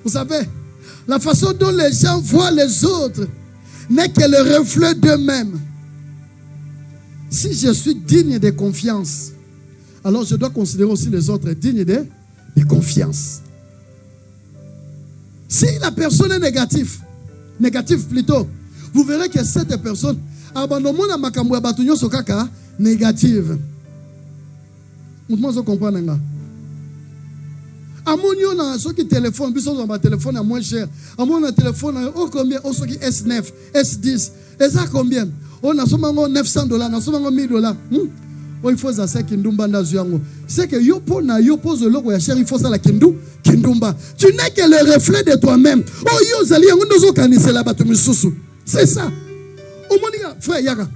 Vous savez, la façon dont les gens voient les autres n'est que le reflet d'eux-mêmes. Si je suis digne de confiance, alors je dois considérer aussi les autres dignes de confiance. Si la personne est négative plutôt, vous verrez que cette personne abandonne makambo ya batunyo sokaka négative. Vous comprenez ça? Amonio na soki téléphone, biso na téléphone à moins cher. Amon téléphone au combien? Au soki S9, S10. Et ça combien? On a seulement $900, on a seulement $1000. Il faut ça kindumba ndazuango. C'est que yo pose le logo ya cher, il faut ça la kindumba. Tu n'es que le reflet de toi-même. Oh yo zali yango ndozo kanisela batu misusu. C'est ça. Omonika frère yaka.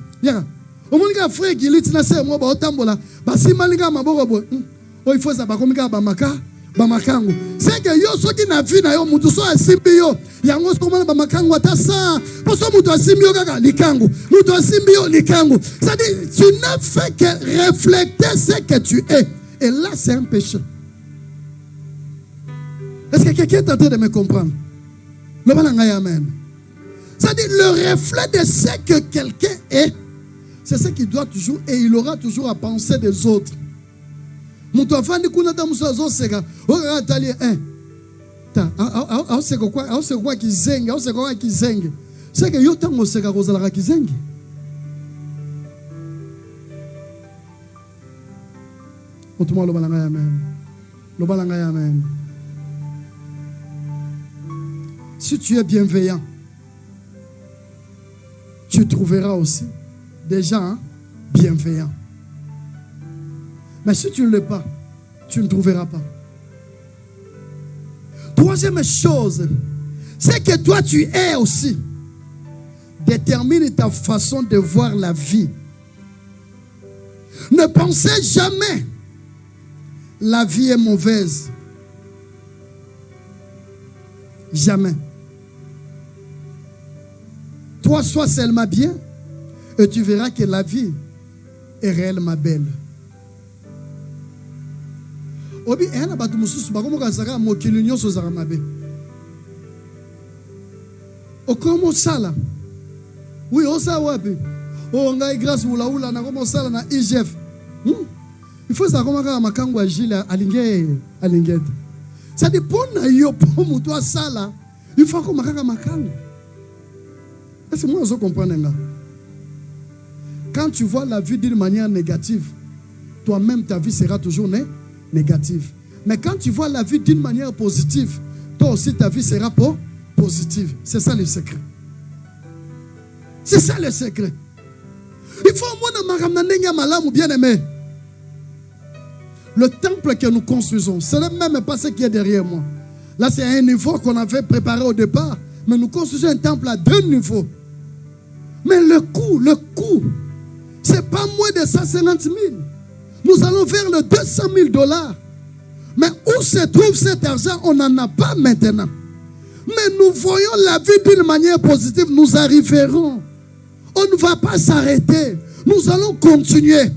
Omonika frère giliti na se mo ba otambola. Basi malinga maboko bo. Oh il faut ça ba komika ba makangu. C'est que yo soki na vie na yo mutu so asimbi yo. Yango so komana ba makangu atasa. Poso mutu asimbi yo kaka likangu. Mutu asimbi yo likangu. C'est-à-dire tu ne fais que refléter ce que tu es. Et là c'est un péché. Est-ce que quelqu'un est en train de me comprendre? Le balangay amen. C'est-à-dire le reflet de ce que quelqu'un est, c'est ce qu'il doit toujours et il aura toujours à penser des autres. Mutu afandi kuna ta muso azoseka oka tali ta auseko kwa kizenge auseko kwa kizenge c'est que yo tango seka kozala kizenge. Otuma lo balanga amen. Lo balanga amen. Si tu es bienveillant, tu trouveras aussi des gens bienveillants. Mais si tu ne l'es pas, tu ne trouveras pas. Troisième chose, c'est que toi tu es aussi. Détermine ta façon de voir la vie. Ne pensez jamais la vie est mauvaise. Jamais. Toi, sois seulement bien et tu verras que la vie est réellement belle. Obi ena batu mususu bakomoka saka mokili nyonso zaka mabe. Okomo sala. Oui, osa wapi. O ngai grâce ula na komo sala na IGF. Il faut ça comme ka makango agile alingete. Ça dépend na yo pour mutu sala. Il faut ko makanga makango. Est-ce que moi je comprends là? Quand tu vois la vie d'une manière négative, toi-même ta vie sera toujours négative. Mais quand tu vois la vie d'une manière positive, toi aussi ta vie sera positive. C'est ça le secret. C'est ça le secret. Il faut au moins bien aimé. Le temple que nous construisons, ce n'est même pas ce qui est derrière moi. Là, c'est un niveau qu'on avait préparé au départ. Mais nous construisons un temple à 2 niveaux. Mais le coût, c'est pas moins de 150 000. Nous allons vers le $200 000. Mais où se trouve cet argent? On n'en a pas maintenant. Mais nous voyons la vie d'une manière positive. Nous arriverons On ne va pas s'arrêter. Nous allons continuer.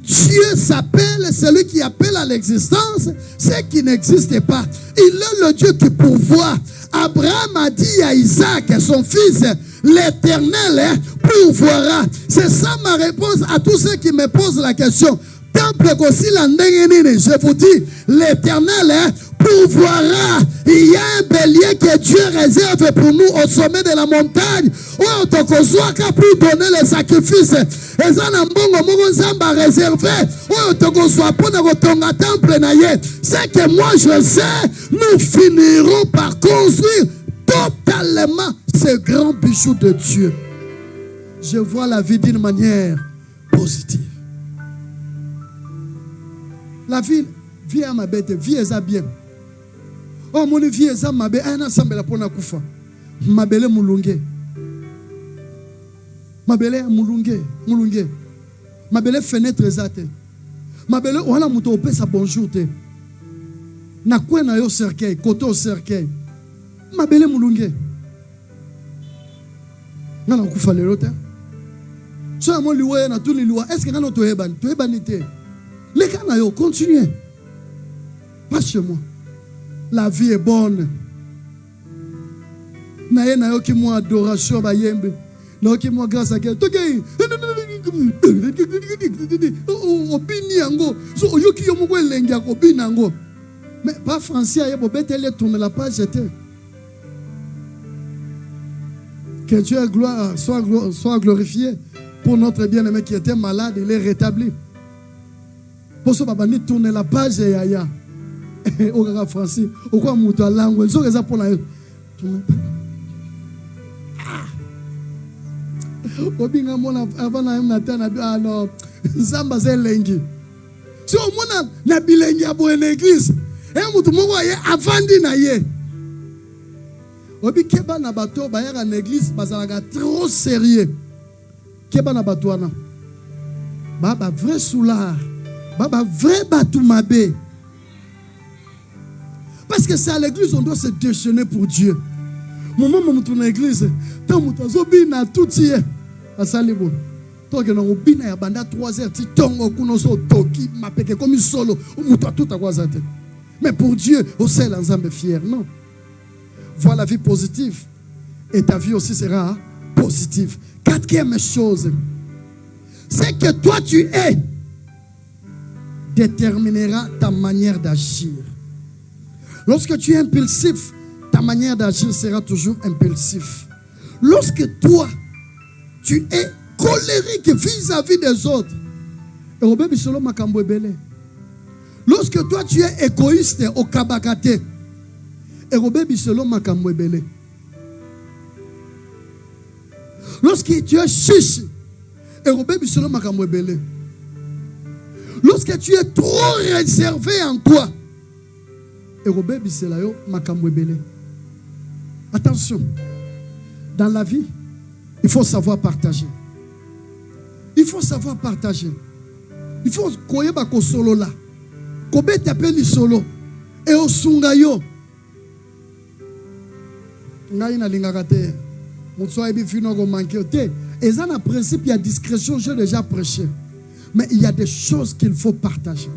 Dieu s'appelle celui qui appelle à l'existence ce qui n'existe pas. Il est le Dieu qui pourvoit. Abraham a dit à Isaac, son fils, l'Éternel pourvoira. C'est ça ma réponse à tous ceux qui me posent la question. Je vous dis, l'Éternel pourvoira. Il y a un bélier que Dieu réserve pour nous au sommet de la montagne. Où on te conçoit qu'à plus donner les sacrifices. Et ça n'a pas réservé. Où on te conçoit pour ne retourner temple naïe. C'est que moi je sais, nous finirons par construire totalement ce grand bijou de Dieu. Je vois la vie d'une manière positive. La vie à ma bête, vie est bien. Oh mon vie est ma bête, un ensemble la pona kufa. Ma belle moulunge. Ma belle moulunge. Ma belle fenêtre zate. Ma belle wala muto ope sa bonjour te. Na kwe na yo cercueil, côté au cercueil. Ma belle moulunge. Nana kufa le rote. So mo liwe na tout liwa. Est-ce que nana to ebanite? Les canaux, continuez. Pas chez moi. La vie est bonne. Naye na yo ki mo adoration ba yembe. Na yo ki mo grâce à Dieu. Tokei. Obini yango. So yo ki yo mo ko elengi ya obini yango. Mais pas français aye bo betele tourner la page j'étais. Que Dieu soit glorifié pour notre bien-aimé qui était malade, il est rétabli. Pour ça, papa, ni tourner la page et yaya. Au gars français, au quoi mouton à langue, ils ont raison pour la. Obinga mona avant na natana ah non, zamba zelengi. Si au mona na bilengi à boire l'église, et mouton moko ye avandi na ye. Obi keba na bato ba ya na église bazalaga trop sérieux. Keba na bato wana. Baba vrai soulard. Baba vrai Batoumabé. Parce que c'est à l'église on doit se déchaîner pour Dieu. Maman m'a montré l'église. Tant que tu as tout dit. À Salibo. Tant que nous bina ya banda 3 heures. Tongo kunoso toki mapeke comme solo. Mouta tout à quoi ça. Mais pour Dieu, au ciel ensemble fier. Non. Vois la vie positive. Et ta vie aussi sera positive. Quatrième chose. C'est que toi tu es. Déterminera ta manière d'agir. Lorsque tu es impulsif, ta manière d'agir sera toujours impulsif. Lorsque toi, tu es colérique vis-à-vis des autres, lorsque toi, tu es égoïste au kabakate, lorsque tu es chiche, lorsque tu es trop réservé en toi, attention, dans la vie, il faut savoir partager. Il faut savoir partager. Il faut koyeba ko solo là. Kobe t'appelle solo. Et au sungayo. Ngai na lingakate. Mutsoa ebi fino go manquer te. Et ça, en principe, il y a discrétion, j'ai déjà prêché. Mais il y a des choses qu'il faut partager.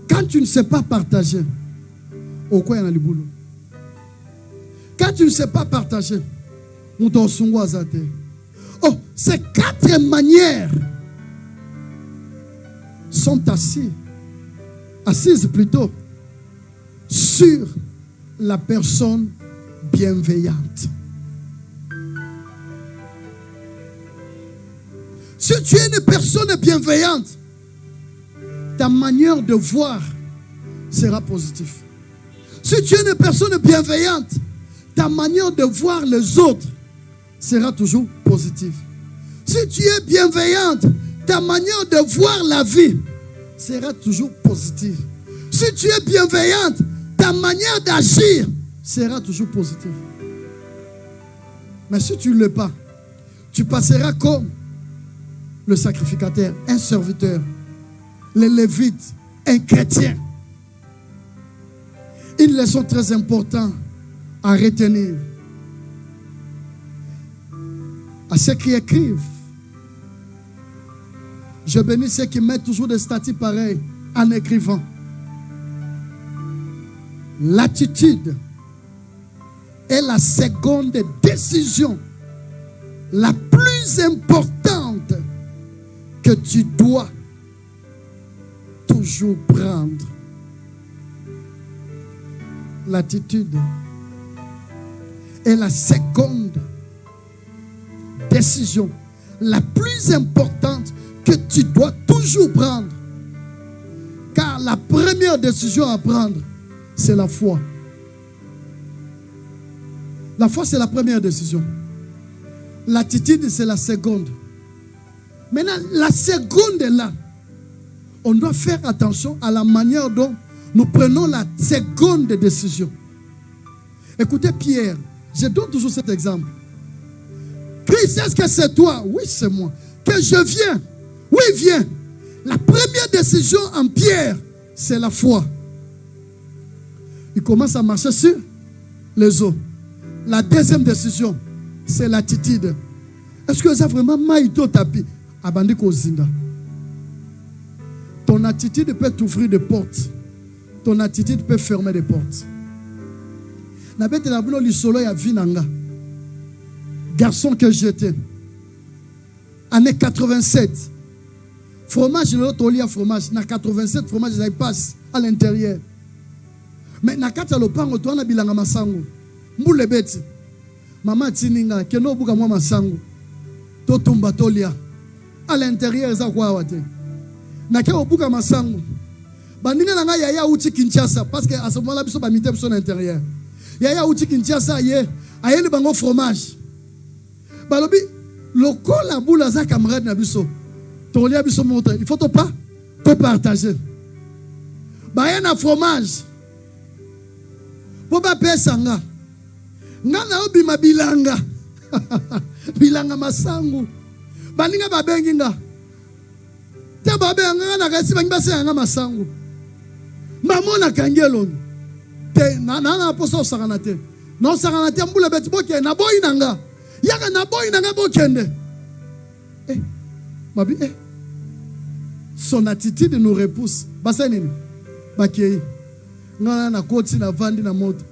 Quand tu ne sais pas partager, au quoi il y a le boulot? Quand tu ne sais pas partager, on t'en songe. Oh, ces 4 manières sont assises plutôt sur la personne bienveillante. Si tu es une personne bienveillante, ta manière de voir sera positive. Si tu es une personne bienveillante, ta manière de voir les autres sera toujours positive. Si tu es bienveillante, ta manière de voir la vie sera toujours positive. Si tu es bienveillante, ta manière d'agir sera toujours positive. Mais si tu ne l'es pas, tu passeras comme le sacrificateur, un serviteur, les Lévites, un chrétien. Une leçon très importante à retenir. À ceux qui écrivent Je bénis ceux qui mettent toujours des statuts pareils en écrivant. L'attitude est la seconde décision la plus importante que tu dois toujours prendre. L'attitude est la seconde décision la plus importante que tu dois toujours prendre. Car la première décision à prendre, c'est la foi. La foi, c'est la première décision. L'attitude, c'est la seconde. Maintenant, la seconde est là. On doit faire attention à la manière dont nous prenons la seconde décision. Écoutez Pierre, je donne toujours cet exemple. Christ, est-ce que c'est toi? Oui, c'est moi. Que je viens? Oui, viens. La première décision en Pierre, c'est la foi. Il commence à marcher sur les eaux. La deuxième décision, c'est l'attitude. Est-ce que ça vraiment maïto tapi? Abandi kozinda. Ton attitude peut t'ouvrir des portes. Ton attitude peut fermer des portes. Nabete la boulot li solo ya vinanga. Garçon que j'étais. Année 87. Fromage, l'autre lit à fromage. Na 87, fromage, ça passe à l'intérieur. Mais na kata lopango, toi na bilanga masango. Mboule beti. Maman tininga, keno buka mwa masango. To tumba tolia. À l'intérieur, ça quoi wate. Na keno buka masango. Bandinga nanga yaya uti Kinshasa. Parce que à ce moment-là, biso ba mité biso à l'intérieur. Yaya uti Kinshasa, aye li bango fromage. Balobi, loko la boule à sa camarade na biso. Tolia biso montre. Il faut pas partager. Baye na fromage. Poba pesanga. Ngana obima bilanga. Bilanga masangu. Baninga babengi nga. Te babenga na kasi bangi basenga masangu. Mamona kangelo. Te na poso sakana te. Non sakana te mbula beti boke na boy nanga. Yaka na boy nanga bokende. Mabi son attitude nous repousse. Basenini. Bakei. Ngana na koti na vandi na moto.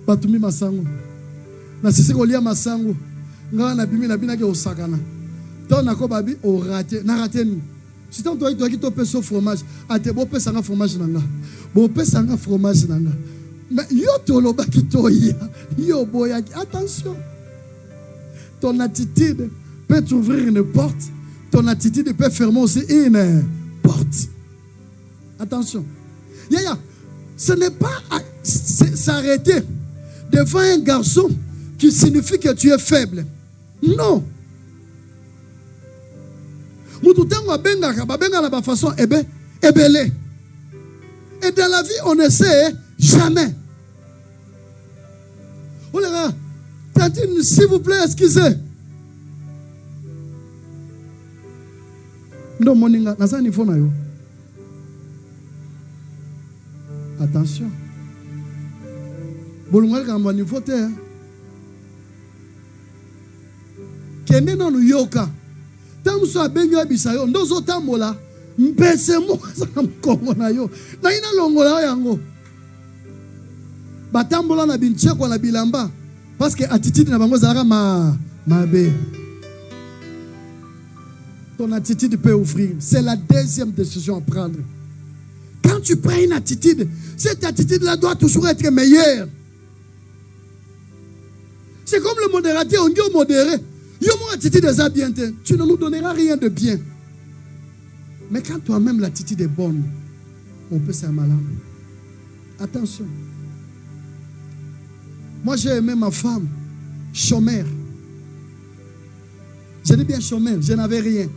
Batumi masangu. Na sisi kolia masangu. Ngana na bimi na bina ke osakana. Ton na ko babi o raté. Na raté ni. Si tant toi qui to peso fromage, a te bo pesanga fromage nanga. Bo pesanga fromage nanga. Mais yo tolo baki toya. Yo boya. Attention. Ton attitude peut t'ouvrir une porte. Ton attitude peut fermer aussi une porte. Attention. Yaya, ce n'est pas s'arrêter devant un garçon qui signifie que tu es faible. Non. Et dans la vie, on ne sait jamais. Tantine, s'il vous plaît, excusez. Non, moninga, nasa niveau na yo. Attention. Bolungal kamba niveau te. Kende na nu yoka. Tamuso abenyo bisayo ndozo tambola. Mpese mo sa mkongo na yo. Na ina longola yango. Batambola na bincheko na bilamba parce que attitude na bango zalaka mabe. Ton attitude peut ouvrir. C'est la deuxième décision à prendre. Quand tu prends une attitude, cette attitude-là doit toujours être meilleure. C'est comme le modérateur, on dit au modéré, yo mon attitude est bien, tu ne nous donneras rien de bien. Mais quand toi-même l'attitude est bonne, on peut s'en malin. Attention. Moi j'ai aimé ma femme, chômeur. Je dis bien chômeur, je n'avais rien.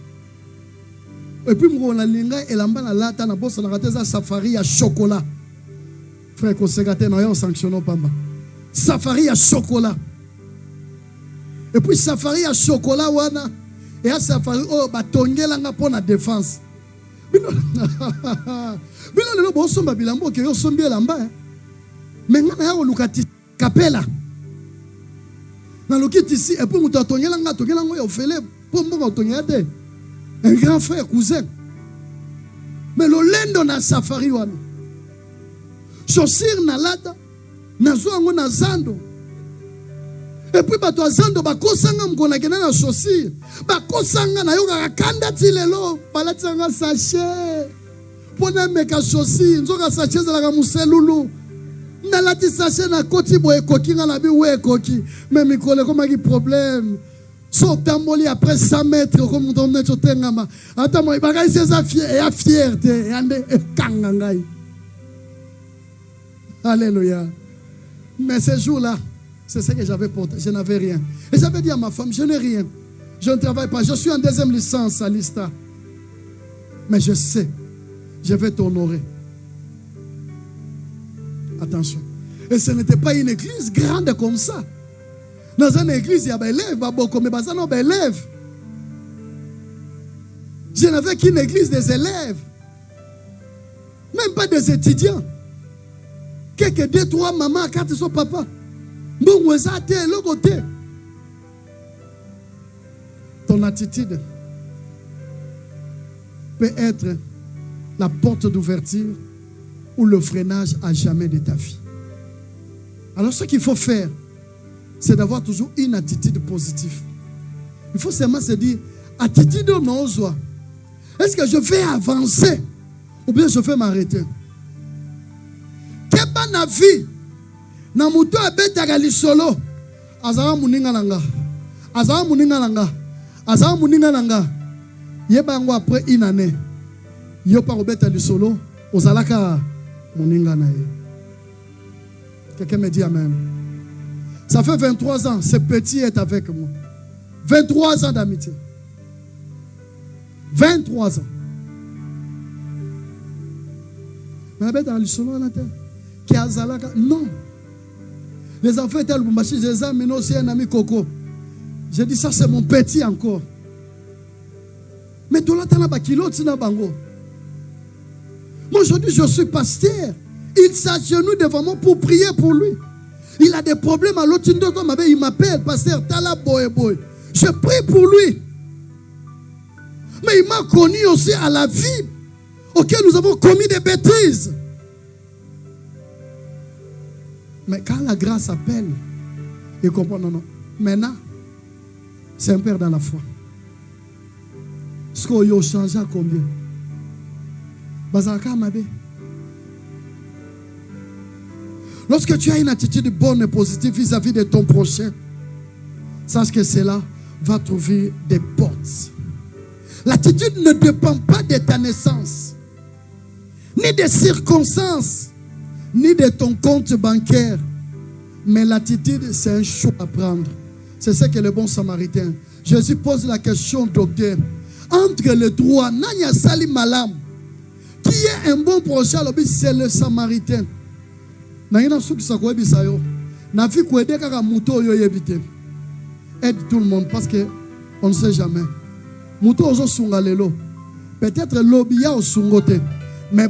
Et puis, on a linga et l'amba la lata na bossa na rateza safari à chocolat. Frère, qu'on s'est gâté, nous sanctionnons pas. Safari à chocolat. Et puis, safari à chocolat, wana. Et à safari, oh, batongela nga pour la défense. Bino, le bosso babilambo, que yo sombi lamba. Mais nga na ya lukati kapela. Na lukiti ici, et puis, mouta tongela nga, tongela nga, yo fele, pour mou tongela te. Un grand frère, cousin. Mais le lendo na safari wana. Chaussure na lata. Na zoango na zando. Et puis bato zando bakosanga mkona kena na chaussure. Bakosanga na yoka kanda tilelo. Balatsanga sachet. Pona meka chaussure. Nzoka sachet za la muselulu. Na lati sachet na koti boye koki nga na bi we koki. Mais mikole koma ki problème. So tamboli après 100 mètres comme on met au tengama. Attends moi bagay c'est ça fierté yande kangangai. Alléluia. Mais ce jour-là, c'est ce que j'avais porté. Je n'avais rien. Et j'avais dit à ma femme, je n'ai rien. Je ne travaille pas. Je suis en 2e licence à l'ISTA. Mais je sais, je vais t'honorer. Attention. Et ce n'était pas une église grande comme ça. Dans une église, il y a des élèves, des élèves. Je n'avais qu'une église des élèves. Même pas des étudiants. Quelques 2, 3 mamans, 4 sont papa. Bon, vous êtes le côté. Ton attitude peut être la porte d'ouverture ou le freinage à jamais de ta vie. Alors, ce qu'il faut faire, c'est d'avoir toujours une attitude positive. Il faut seulement se dire, attitude non joie. Est-ce que je vais avancer ou bien je vais m'arrêter? Keba na vie, na muto abetaka lisolo, azala muninga nanga, azala muninga nanga, azala muninga nanga. Yeba ngo après une année, yo pa obeta lisolo, ozalaka muninga na ye. Quelqu'un me dit amen. Ça fait 23 ans, ce petit est avec moi. 23 ans d'amitié. 23 ans. Mais dans le solo, non. Les enfants étaient à Lubumbashi, je les ai amenés aussi un ami Coco. J'ai dit ça, c'est mon petit encore. Mais tout le temps, moi aujourd'hui, je suis pasteur. Il s'agenouille devant moi pour prier pour lui. Il a des problèmes à l'autre. Il m'appelle, pasteur Tala Boy Boy. Je prie pour lui. Mais il m'a connu aussi à la vie auquel nous avons commis des bêtises. Mais quand la grâce appelle, il comprend, non. Maintenant, c'est un père dans la foi. Est-ce qu'il a changé à combien? Bazaka Mabe. Lorsque tu as une attitude bonne et positive vis-à-vis de ton prochain, sache que cela va trouver des portes. L'attitude ne dépend pas de ta naissance, ni des circonstances, ni de ton compte bancaire. Mais l'attitude, c'est un choix à prendre. C'est ce que le bon samaritain. Jésus pose la question, docteur. Entre le droit, Nanya Sali Malam, qui est un bon prochain, c'est le samaritain. Aide tout le monde parce qu'on ne sait jamais. Peut-être l'obia au sungote. Mais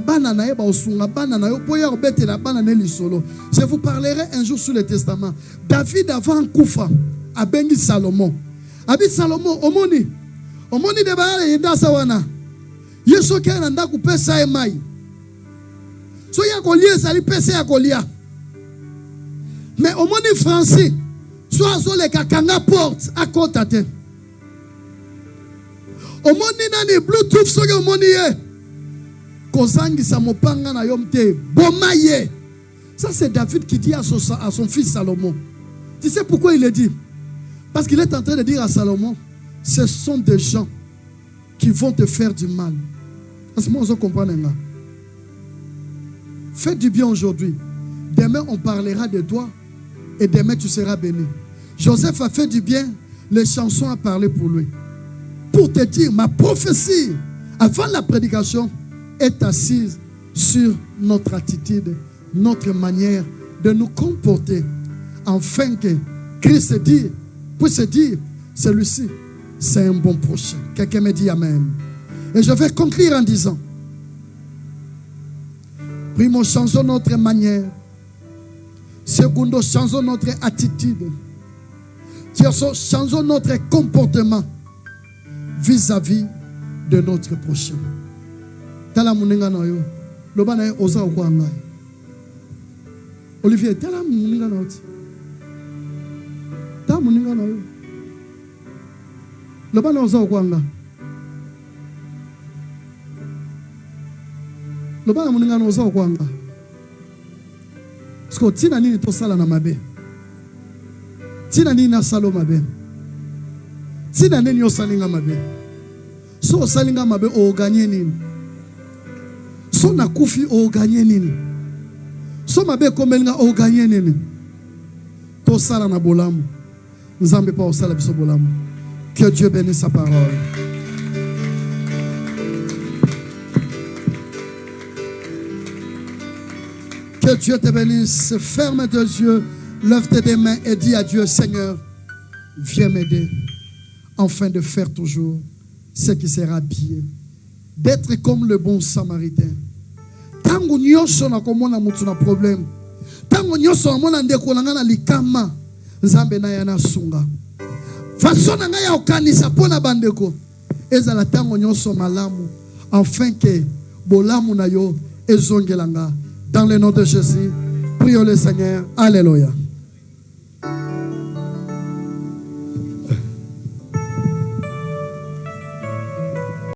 je vous parlerai un jour sur le testament. David avant Koufa a bengi Salomon. Abi Salomon omoni de baale yenda sawana. Yeso kena nda kupesa emai. So ya kolia sali pesa ya kolia. Mais omoni Francis soit sur les kakanga porte à côté. Omoni nani Bluetooth so ke omoni ye. Kozangi sa mopanga na yomte bomaye. Ça c'est David qui dit à son fils Salomon. Tu sais pourquoi il le dit? Parce qu'il est en train de dire à Salomon, ce sont des gens qui vont te faire du mal. Parce que moi, on comprend. Fais du bien aujourd'hui. Demain, on parlera de toi. Et demain, tu seras béni. Joseph a fait du bien. Les chansons ont parlé pour lui. Pour te dire, ma prophétie, avant la prédication, est assise sur notre attitude, notre manière de nous comporter. Afin que Christ puisse dire, celui-ci, c'est un bon prochain. Quelqu'un me dit amen. Et je vais conclure en disant, primo, changeons notre manière. Secondo, changeons notre attitude. Terzo, changeons notre comportement vis-à-vis de notre prochain. Tala muninga na yo. Loba na oza okwa ngai. Olivier, tala muninga na oti. Tala muninga na yo. Loba na oza okwa ngai. Loba na muninga na oza okwa ngai. Sko tina nini to sala na mabe. Tina nini na salo mabe. Tina nini yo salinga mabe. So salinga mabe o gagné nini. So na kufi o gagné nini. So mabe komelinga o gagné nini. To sala na bolamu. Nzambe pa o sala biso bolamu. Que Dieu bénisse sa parole. Que Dieu te bénisse. Ferme tes yeux, lève tes mains et dis à Dieu, Seigneur, viens m'aider afin de faire toujours ce qui sera bien. D'être comme le bon samaritain. Tango nyonso na komona mutu na problème. Tango nyonso na mona ndeko langa na likama. Nzambe na yana sunga. Façon na ya okanisa pona bandeko. Ezala tango nyonso malamu afin que bolamu na yo ezongelanga. Dans le nom de Jésus, prions le Seigneur. Alléluia.